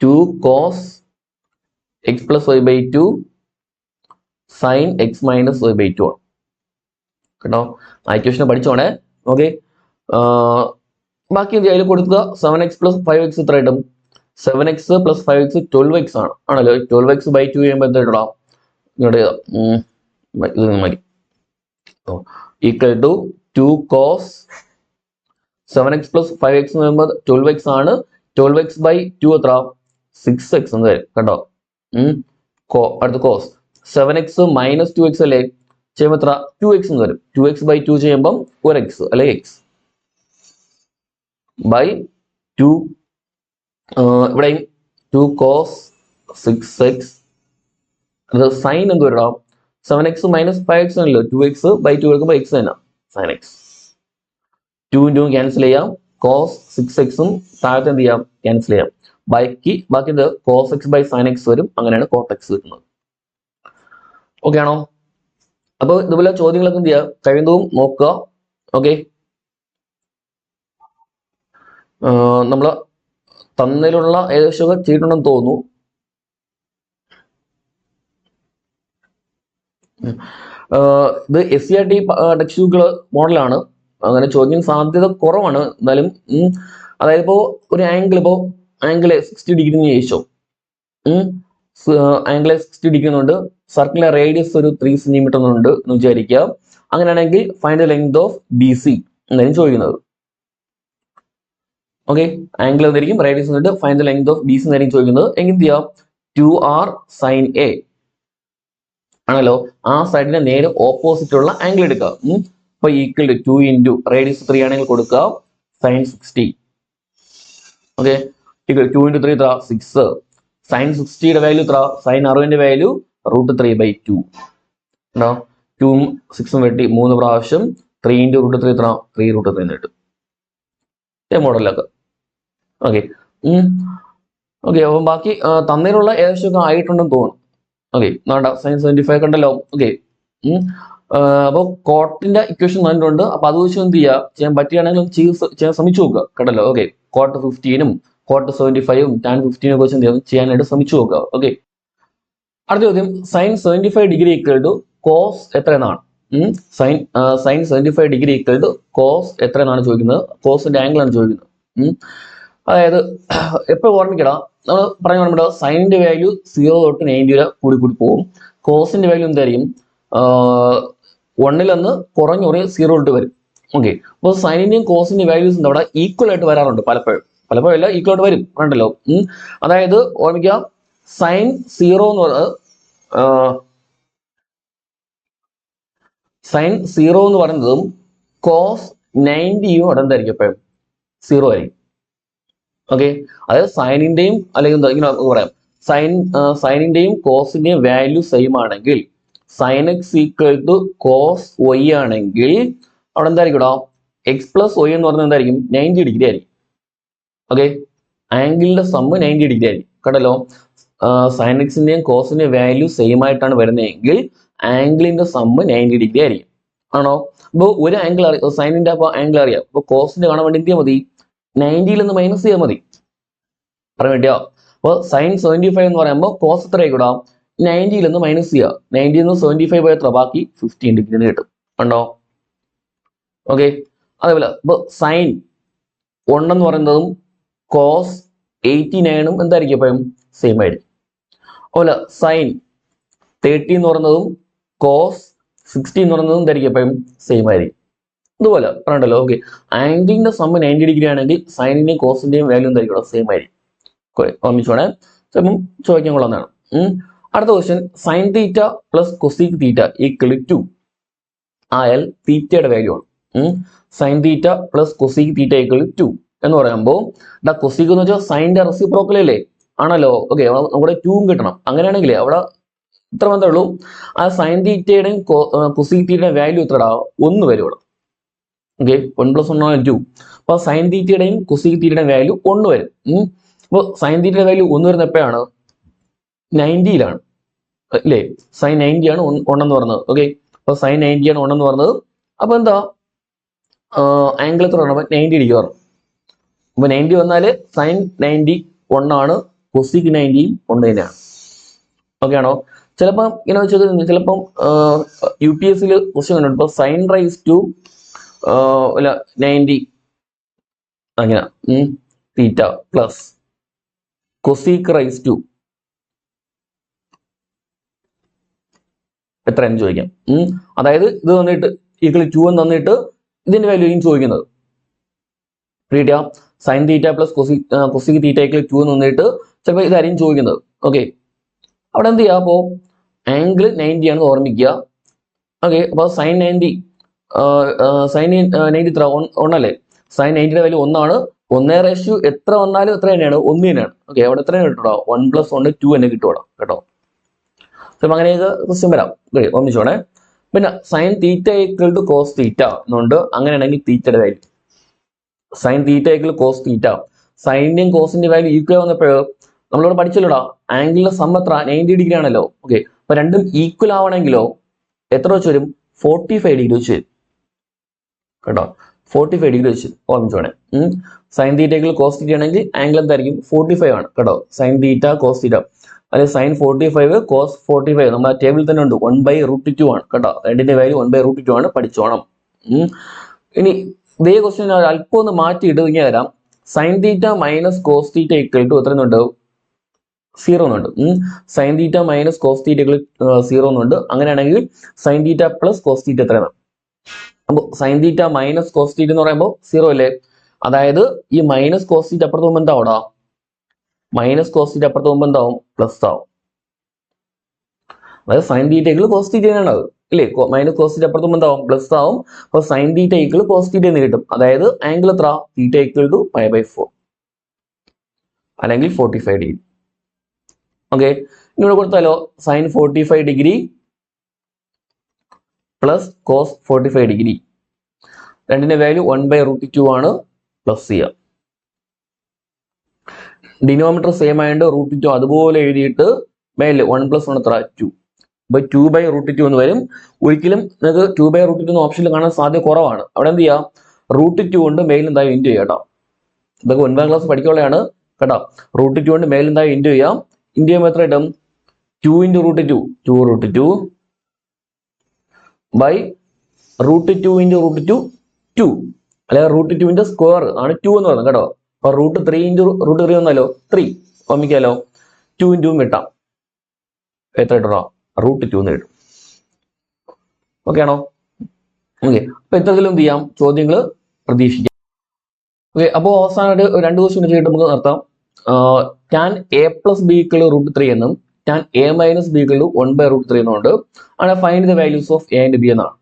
Speaker 1: 2 cos x plus y by 2 sine x minus y by 2 ആണ് കേട്ടോ. ആ ഇക്വേഷനെ പഠിച്ചോണേ. ഓക്കെ, ബാക്കി അതിൽ കൊടുക്കുക 7x പ്ലസ് 5x എത്ര കിട്ടും? 7x പ്ലസ് 5x 12x ആണ് ആണല്ലോ. 12x ബൈ 2 ചെയ്യുമ്പോൾ എന്താ ഇടാം? ഇങ്ങോട്ട് മതി. Equal to 2 cos 7x plus 5x എന്ന് പറയുമ്പോൾ 12x ആണ്. 12x ബൈ 2 എത്ര? 6x എന്ന് വരും കേട്ടോ. അടുത്ത കോസ് 7x മൈനസ് 2x അല്ലേ ചെയ്യുമ്പോൾ എത്ര? 2x എന്ന് വരും. 2x ബൈ 2 ചെയ്യുമ്പം 1x അല്ലെ x ബൈ 2 ഇവിടെയും 2 കോസ് 6x. അത് സൈൻ എന്ത് വരണം? 7x മൈനസ് 5x ആണല്ലോ. 2x ബൈ 2 എടുക്കുമ്പോൾ x തന്നെ സൈൻ x. 2 ഇൻറ്റു ക്യാൻസൽ ചെയ്യാം. കോസ് 6x താഴത്തെ എന്ത് ചെയ്യാം? ക്യാൻസൽ ചെയ്യാം. ബാക്കി ഇത് cos x by sine x വരും. അങ്ങനെയാണ് കോട്ട് എക്സ് കിട്ടുന്നത്. ഓക്കെ ആണോ? അപ്പോൾ ഇതുപോലെ ചോദ്യങ്ങളൊക്കെ എന്ത് ചെയ്യുക? കഴിയുന്നതും നോക്കുക. ഓക്കെ, നമ്മൾ തന്നതിലുള്ള ഏകദേശമൊക്കെ ചെയ്തിട്ടുണ്ടെന്ന് തോന്നുന്നു. ഇത് SCRT ടെക്സ്റ്റ് ബുക്കുകൾ മോഡലാണ്. അങ്ങനെ ചോദിക്കാൻ സാധ്യത കുറവാണ്. എന്നാലും അതായത് ഇപ്പോൾ ഒരു ആംഗിൾ 60 ഡിഗ്രി എന്ന് ചോദിച്ചോ. ആംഗിൾ 60 ഡിഗ്രി എന്നുണ്ട്. സർക്കിളിലെ റേഡിയസ് ഒരു 3 സെന്റിമീറ്റർ എന്നുണ്ട് എന്ന് വിചാരിക്കുക. അങ്ങനെയാണെങ്കിൽ find the length of BC എന്നായിരിക്കും ചോദിക്കുന്നത്. ഓക്കെ, ആംഗിൾ എന്തായിരിക്കും? റേഡിയസ് എന്നിട്ട് find the length of BC എന്നായിരിക്കും ചോദിക്കുന്നത്. എങ്കിൽ എന്ത് ചെയ്യാം? 2R sin A ആണല്ലോ. ആ സൈഡിന്റെ നേരെ ഓപ്പോസിറ്റ് ഉള്ള ആംഗിൾ എടുക്കുക. അപ്പൊ ഈക്വൽ ടു 2 ഇൻറ്റു റേഡിയസ് 3 ആണെങ്കിൽ കൊടുക്കുക sin 60. ഓക്കെ, 2 ഇൻറ്റു 3 എത്ര? 6. sin 60യുടെ വാല്യൂ എത്ര? sin 60ന്റെ വാല്യൂ √3/2. 2ഉം 6ഉം വെട്ടി 3 പ്രാവശ്യം 3 × √3 എത്ര 3√3 എന്ന് കിട്ടും. മോഡലൊക്കെ ഓക്കെ. ഓക്കെ, അപ്പം ബാക്കി തന്നതിലുള്ള ഏകദേശമൊക്കെ ആയിട്ടുണ്ടെന്ന് തോന്നുന്നു. ഓക്കെ, വേണ്ട sin 75 കണ്ടല്ലോ. ഓക്കെ, അപ്പോൾ കോട്ടിന്റെ ഇക്വേഷൻ തന്നിട്ടുണ്ട്. അപ്പൊ അത് വെച്ച് എന്ത് ചെയ്യുക, ചെയ്യാൻ പറ്റുകയാണെങ്കിൽ ചെയ്യാൻ ശ്രമിച്ചു നോക്കുക. കണ്ടല്ലോ. ഓക്കെ, കോട്ട് 15ഉം കോട്ട് 75ഉം tan 15 ഒക്കെ വെച്ച് എന്ത് ചെയ്യാനായിട്ട് ശ്രമിച്ചു നോക്കുക. ഓക്കെ, അടുത്ത ചോദ്യം sin 75 degree equal to cos എത്ര എന്നാണ്. sin 75 degree equal to cos എത്ര എന്നാണ് ചോദിക്കുന്നത്. കോസിന്റെ ആംഗിൾ ആണ് ചോദിക്കുന്നത്. അതായത് എപ്പോഴും ഓർമ്മിക്കണം, നമ്മൾ പറഞ്ഞു നമ്മുടെ സൈനിന്റെ വാല്യൂ 0 തൊട്ട് 90 വരെ കൂടി കൂടി പോകും. കോസിന്റെ വാല്യൂ എന്തായിരിക്കും, 1 കുറഞ്ഞു 0 തൊട്ട് വരും. ഓക്കെ, അപ്പോൾ സൈനിന്റെയും കോസിന്റെ വാല്യൂസ് എന്താ അവിടെ ഈക്വൽ ആയിട്ട് വരാറുണ്ട്. പലപ്പോഴും എല്ലാം ഈക്വൽ ആയിട്ട് വരും. കണ്ടല്ലോ. അതായത് ഓർമ്മിക്കുക, സൈൻ 0 എന്ന് പറയുന്നത് സൈൻ 0 എന്ന് പറയുന്നതും കോസ് 90യും അവിടെ എന്തായിരിക്കും എപ്പോഴും 0 ആയിരിക്കും. ഓക്കെ, അതായത് സൈനിന്റെയും അല്ലെങ്കിൽ ഇങ്ങനെ പറയാം, സൈനിന്റെയും കോസിന്റെയും വാല്യൂ സെയിം ആണെങ്കിൽ sine x equal to cos y ആണെങ്കിൽ അവിടെ എന്തായിരിക്കും എക്സ് പ്ലസ് വൈ എന്ന് പറഞ്ഞാൽ എന്തായിരിക്കും 90 ഡിഗ്രി ആയിരിക്കും. ഓക്കെ, ആംഗിളിന്റെ സമ്മ് 90 ഡിഗ്രി ആയിരിക്കും. കണ്ടല്ലോ, സൈൻ എക്സിന്റെയും കോസിന്റെയും വാല്യൂ സെയിം ആയിട്ടാണ് വരുന്നതെങ്കിൽ ആംഗിളിന്റെ സമ്മ് 90 ഡിഗ്രി ആയിരിക്കും. ആണോ? അപ്പോൾ ഒരു ആംഗിൾ സൈനിന്റെ അപ്പോൾ ആംഗിൾ അറിയാം. അപ്പോൾ കോസിന്റെ കാണാൻ വേണ്ടി എന്ത് ചെയ്യാൽ മതി, 90ൽ നിന്ന് മൈനസ് ചെയ്യാൽ മതി. പറയാൻ വേണ്ടിയോ? അപ്പോൾ സൈൻ 75 എന്ന് പറയുമ്പോൾ കോസ് എത്ര ആയിക്കൂടാ, 90ൽ നിന്ന് മൈനസ് ചെയ്യുക. 90ൽ നിന്ന് 75 പോയ എത്ര, ബാക്കി 15 ഡിഗ്രി കിട്ടും. കണ്ടോ? ഓക്കെ, അതേപോലെ ഇപ്പോൾ സൈൻ 1 എന്ന് പറയുന്നതും കോസ് 89ഉം എന്തായിരിക്കും എപ്പോഴും സെയിം ആയിരിക്കും. അതുപോലെ സൈൻ 30 എന്ന് പറയുന്നതും കോസ് 60 എന്ന് പറയുന്നതും എന്തായിരിക്കും എപ്പോഴും സെയിം ആയിരിക്കും. ഇതുപോലെ പറഞ്ഞല്ലോ. ഓക്കെ, ആംഗിളിന്റെ സമ്മ് 90 ഡിഗ്രി ആണെങ്കിൽ സൈനിന്റെയും കോസിന്റെയും വാല്യൂ എന്തായിരിക്കും സെയിം ആയിരിക്കും. ഓർമ്മിച്ചോണേ, ചിലപ്പം ചോദിക്കാൻ കൊള്ളുന്നതാണ്. അടുത്ത question, sine theta plus cosec theta equal to ആയാൽ തീറ്റയുടെ വാല്യൂ ആണ്. Sine theta plus cosec theta equal to എന്ന് പറയുമ്പോൾ കൊസീക് എന്ന് വെച്ചാൽ സൈനിന്റെ റെസിപ്രോക്കൽ അല്ലേ, ആണല്ലോ. ഓക്കെ, നമ്മുടെ 2ഉം കിട്ടണം. അങ്ങനെയാണെങ്കിലേ അവിടെ ഇത്ര മാത്രമേ ഉള്ളൂ, ആ സൈൻ തീറ്റയുടെയും കൊസീക് തീറ്റയുടെയും വാല്യൂ എത്രടാ 1 വരും ഇവിടെ. ഓക്കെ, 1 + 1 = 2. അപ്പൊ സൈൻ തീറ്റയുടെയും കൊസീക് തീറ്റയുടെയും വാല്യൂ 1 വരും. അപ്പോൾ സൈൻ തീറ്റയുടെ വാല്യൂ 1 വരുന്ന എപ്പോഴാണ്, 90ലാണ് അല്ലേ. സൈൻ 90 ആണ് 1 എന്ന് പറഞ്ഞത്. ഓക്കെ, അപ്പൊ സൈൻ 90 ആണ് 1 എന്ന് പറഞ്ഞത്. അപ്പൊ എന്താ ആംഗിൾ എത്ര പറഞ്ഞു, 90 ഡിഗ്രി പറഞ്ഞു. അപ്പൊ 90 വന്നാല് സൈൻ 90 1 ആണ്, കൊസീക് 90യും 1 തന്നെയാണ്. ഓക്കെ ആണോ? ചിലപ്പം ഇങ്ങനെ വെച്ചത്, ചിലപ്പം UPSC ക്വസ്റ്റ്യൻ കണ്ടിട്ടുണ്ട്. ഇപ്പൊ സൈൻ റൈസ് ടു 90 അങ്ങനെ theta plus cosec raise to എത്രയെന്ന് ചോദിക്കാം. അതായത് ഇത് തന്നിട്ട് ഈക്വൽ 2 എന്ന് തന്നിട്ട് ഇതിന്റെ വാല്യൂ ചോദിക്കുന്നത്. റീഡിയ sine theta plus cosec theta equal 2 എന്ന് തന്നിട്ട് ചിലപ്പോൾ ഇതായിരിക്കും ചോദിക്കുന്നത്. ഓക്കെ, അവിടെ എന്ത് ചെയ്യുക, അപ്പോൾ ആംഗിൾ 90 ആണെന്ന് ഓർമ്മിക്കുക. ഓക്കെ, അപ്പോൾ സൈൻ 90 എത്ര 1 അല്ലേ. സൈൻ 90യുടെ വാല്യൂ 1 ആണ്. 1 എത്ര വന്നാലും എത്ര തന്നെയാണ്, 1 തന്നെയാണ്. ഓക്കെ, അവിടെ എത്ര കിട്ടുമോ, 1 + 1 2 തന്നെ കിട്ടുമോ കേട്ടോ. ചിലപ്പോൾ അങ്ങനെയൊക്കെ ക്വസ്റ്റ്യൻ വരാം. ഓർമ്മിച്ചോണേ. പിന്നെ sine theta equal to cos theta എന്നുണ്ട്. അങ്ങനെയാണെങ്കിൽ തീറ്റയുടെ value sine theta equal cos theta, സൈനിന്റെയും കോസിന്റെയും വാല്യൂ ഈക്വൽ വന്നപ്പോഴോ നമ്മളിവിടെ പഠിച്ചല്ലോടാ, ആംഗിളിന്റെ സം എത്ര 90 ഡിഗ്രി ആണല്ലോ. ഓക്കെ, അപ്പൊ രണ്ടും ഈക്വൽ ആവണമെങ്കിലോ എത്ര വെച്ച് വരും, 45 ഡിഗ്രി വെച്ച് വരും കേട്ടോ. 45 ഡിഗ്രി വെച്ച് ഓർമ്മിച്ചോണേ. Sine theta equal cos theta ആണെങ്കിൽ ആംഗിൾ എന്തായിരിക്കും 45 ആണ് കേട്ടോ. സൈൻ തീറ്റ കോസ് തീറ്റ അല്ലെങ്കിൽ സൈൻ 45 കോസ് 45 നമ്മുടെ ടേബിളിൽ തന്നെ ഉണ്ട്. 1/√2 ആണ് കേട്ടോ. രണ്ടിന്റെ വാല്യൂ 1/√2 ആണ്, പഠിച്ചോണം. ഇനി ഇതേ ക്വസ്റ്റ്യൻ അല്പം ഒന്ന് മാറ്റിയിട്ട് ഇങ്ങനെ തരാം. Sine theta minus cos theta equal to എത്ര എന്നുണ്ട്, 0 എന്നുണ്ട്. Sine theta minus cos theta equal 0 എന്നുണ്ട്. അങ്ങനെയാണെങ്കിൽ sine theta plus cos theta എത്രയാണ്. അപ്പോൾ sine theta minus cos theta എന്ന് പറയുമ്പോൾ 0 അല്ലേ. അതായത് ഈ മൈനസ് കോസ് തീറ്റ അപ്പുറത്ത് പോകുമ്പോൾ എന്താവൂടാ, മൈനസ് കോസ് തീറ്റ അപ്പുറത്ത് പോകുമ്പോൾ എന്താവും, പ്ലസ് ആവും. അതായത് sine theta equal cos theta തന്നെയാണ് അത് അല്ലേ. മൈനസ് കോസ് തീറ്റ അപ്പുറത്ത് പോകുമ്പോൾ എന്താവും, പ്ലസ് ആവും. അപ്പോൾ sine theta equal cos theta എന്ന് കിട്ടും. അതായത് ആംഗിൾ എത്ര, തീറ്റ ഈക്വൽ ടു π/4 അല്ലെങ്കിൽ 45 ഡിഗ്രി. ഓക്കെ, ഇവിടെ കൊടുത്താലോ sine 45 degree plus cos 45 degree. രണ്ടിന്റെ വാല്യൂ 1/√2 ആണ്. പ്ലസ് ചെയ്യാം. ഡിനോമിനേറ്റർ സെയിം ആയതുകൊണ്ട് √2 അതുപോലെ എഴുതിയിട്ട് മേലെ 1 + 1 എത്ര 2. അപ്പൊ 2/√2 എന്ന് വരും. ഒരിക്കലും നിങ്ങൾക്ക് 2/√2 എന്ന ഓപ്ഷനിൽ കാണാൻ സാധ്യത കുറവാണ്. അവിടെ എന്ത് ചെയ്യാം, √2 കൊണ്ട് മേലിൽ എന്തായാലും ഇൻറ്റു ചെയ്യാം കേട്ടോ. ഇതൊക്കെ 9ാം ക്ലാസ് പഠിക്കാനുള്ളതാണ് കേട്ടോ. √2 കൊണ്ട് മേലിൽ എന്തായാലും ഇൻറ്റു ചെയ്യാം. ഇൻറ്റു ചെയ്യുമ്പോൾ എത്ര കിട്ടും? 2 × √2 2√2 ബൈ √2 × √2 2, അല്ലെ √2 ന്റെ സ്ക്വയർ ആണ് 2 എന്ന് പറയുന്നത് കേട്ടോ. അപ്പൊ √3 × √3 ഒന്നല്ലോ 3 ഓർമ്മിക്കാലോ. 2 × 2 കിട്ടാം. എത്ര കിട്ടോ? √2 എന്ന് കിട്ടും. ഓക്കെ ആണോ? ഓക്കെ. അപ്പൊ ഇത്തരത്തിലും എന്ത് ചെയ്യാം, ചോദ്യങ്ങൾ പ്രതീക്ഷിക്കാം. ഓക്കെ. അപ്പോൾ അവസാനമായിട്ട് 2 ക്വസ്റ്റ്യൻ ചെയ്തിട്ട് നമുക്ക് നിർത്താം. tan a + b = √3 എന്നും tan a - b = 1/√3 എന്നുണ്ട്. ആണ് find the values of a and b എന്നാണ്.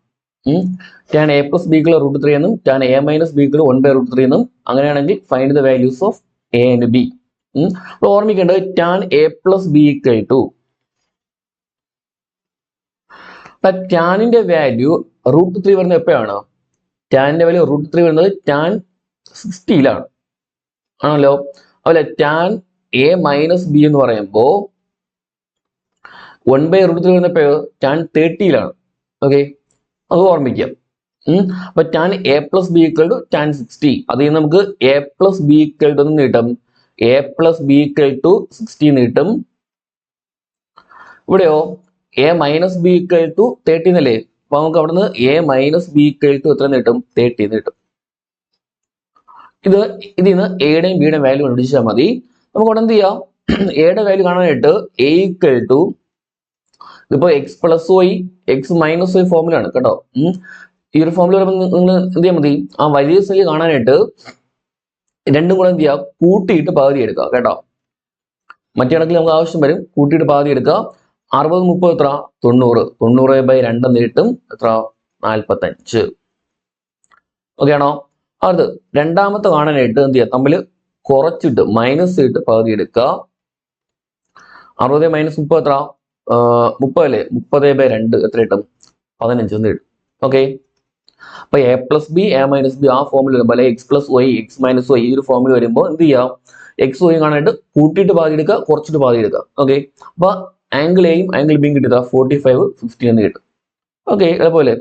Speaker 1: tan a + b = √3 എന്നും tan a - b = 1/√3 എന്നും അങ്ങനെയാണെങ്കിൽ find the values of a and b. അപ്പോൾ ഓർമ്മിക്കേണ്ടത് tan a + b = ടാനിന്റെ വാല്യൂ √3 വരുന്നത് എപ്പോഴാണ്? ടാനിന്റെ വാല്യൂ √3 വരുന്നത് tan 60 ആണല്ലോ. അതുപോലെ tan a - b എന്ന് പറയുമ്പോൾ 1/√3 വരുന്നപ്പോഴോ tan 30 ഓക്കെ, അത് ഓർമ്മിക്കാം. അപ്പൊ tan a + b = tan 60. അതിൽ നിന്ന് നമുക്ക് a + b = എന്ന് കിട്ടും. a + b = 60 എന്ന് കിട്ടും. ഇവിടെയോ a - b = 30 എന്നല്ലേ. അപ്പൊ നമുക്ക് അവിടെ നിന്ന് a - b = എത്ര കിട്ടും? 30 എന്ന് കിട്ടും. ഇതിൽ നിന്ന് എയുടെയും ബിയുടെയും വാല്യൂ കണ്ടുപിടിച്ചാൽ മതി. നമുക്ക് അവിടെ എന്ത് ചെയ്യാം, എയുടെ വാല്യൂ കാണാനായിട്ട് a = ഇതിപ്പോ x + y x - y formula ആണ് കേട്ടോ. ഈ ഒരു ഫോർമുല വരുമ്പോൾ നിങ്ങൾ എന്ത് ചെയ്യാൻ മതി, ആ വലിയ സംഖ്യ കാണാനായിട്ട് രണ്ടും കൂടെ എന്ത് ചെയ്യുക, കൂട്ടിയിട്ട് പകുതി എടുക്കുക കേട്ടോ. മറ്റേ കണക്കിൽ നമുക്ക് ആവശ്യം വരും, കൂട്ടിയിട്ട് പകുതി എടുക്കുക. 60 30 എത്ര? 90. 90/2 എന്ന് കിട്ടും. എത്ര? 45. ഓക്കെ ആണോ? അത് രണ്ടാമത്തെ കാണാനായിട്ട് എന്ത് ചെയ്യുക, തമ്മിൽ കുറച്ചിട്ട് മൈനസ് ഇട്ട് പകുതി എടുക്കുക. 60 - 30 എത്ര? 30 അല്ലേ. 30/2 എത്ര കിട്ടും? 15 എന്ന് കിട്ടും. ഓക്കെ. അപ്പൊ a + b a - b ആ ഫോമിൽ വരുമ്പോൾ, അല്ലെ x + y x - y ഈ ഒരു ഫോമിൽ വരുമ്പോൾ എന്ത് ചെയ്യാം, x y കാണാനായിട്ട് കൂട്ടിയിട്ട് പാതി എടുക്കുക, കുറച്ചിട്ട് പാതി എടുക്കുക. ഓക്കെ. അപ്പൊ ആംഗിൾ എയും ആംഗിൾ ബിയും കിട്ടുക 45 50 എന്ന് കിട്ടും. ഓക്കെ. അതുപോലെ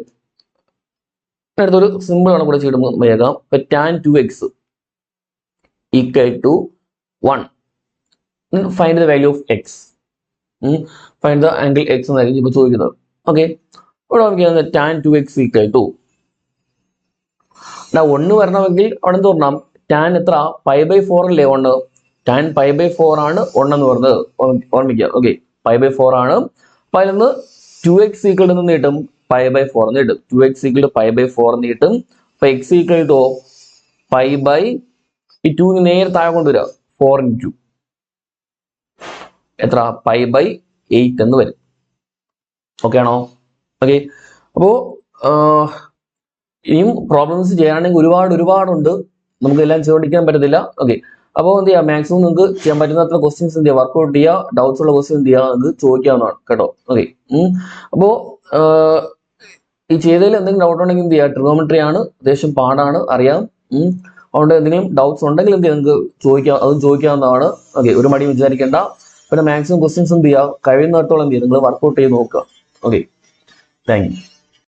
Speaker 1: അടുത്തൊരു സിമ്പിൾ ആണ് കൂടെ ചെയ്തിട്ട് വേഗം. ഇപ്പൊ tan 2x = 1. Find the value of x. Find the angle x എന്നായിരിക്കും ഇപ്പൊ ചോദിക്കുന്നത്. ഓക്കെ. ഇവിടെ നമുക്ക് tan 2x = 1 വരണമെങ്കിൽ അവിടെ എന്ത് പറഞ്ഞാൽ tan എത്ര? π/4 അല്ലേ 1. tan π/4 ആണ് 1 എന്ന് പറഞ്ഞത് ഓർമ്മിക്കുക. ഓക്കെ. π/4 ആണ്. അപ്പൊ അതിൽ നിന്ന് 2x = എന്ന് കിട്ടും π/4 എന്ന് കിട്ടും. 2x = π/4 എന്ന് കിട്ടും. അപ്പൊ x = ഈ 2 നേരെ താഴെ കൊണ്ടുവരിക. 4 × 2 എത്ര? π/8 എന്ന് വരും. ഓക്കെ ആണോ? ഓക്കെ. അപ്പോ ഇനിയും പ്രോബ്ലംസ് ചെയ്യാനാണെങ്കിൽ ഒരുപാടുണ്ട്. നമുക്ക് എല്ലാം ചെയ്തുകൊണ്ടിരിക്കാൻ പറ്റത്തില്ല. ഓക്കെ. അപ്പോൾ എന്ത് ചെയ്യുക, മാക്സിമം നിങ്ങൾക്ക് ചെയ്യാൻ പറ്റുന്നത്ര ക്വസ്റ്റ്യൻസ് എന്ത് ചെയ്യുക, വർക്ക്ഔട്ട് ചെയ്യുക. ഡൗട്ട്സ് ഉള്ള ക്വസ്റ്റ്യൻ എന്ത് ചെയ്യുക, നിങ്ങൾക്ക് ചോദിക്കാവുന്നതാണ് കേട്ടോ. ഓക്കെ. അപ്പോൾ ഈ ചെയ്തതിൽ എന്തെങ്കിലും ഡൗട്ട് ഉണ്ടെങ്കിൽ എന്ത് ചെയ്യുക, ട്രിഗണോമെട്രി ആണ്, അത്യാവശ്യം പാടാണ്, അറിയാം. അതുകൊണ്ട് എന്തെങ്കിലും ഡൗട്ട്സ് ഉണ്ടെങ്കിൽ എന്ത് ചെയ്യുക, നിങ്ങൾക്ക് ചോദിക്കാം, അതും ചോദിക്കാവുന്നതാണ്. ഓക്കെ. ഒരു മടി വിചാരിക്കേണ്ട. പിന്നെ മാക്സിമം ക്വസ്റ്റ്യൻസ് എന്ത് ചെയ്യുക, കഴിയുന്നിടത്തോളം എന്ത് ചെയ്യുക, നിങ്ങൾ വർക്ക്ഔട്ട് ചെയ്ത് നോക്കുക. ഓക്കെ. Thank you.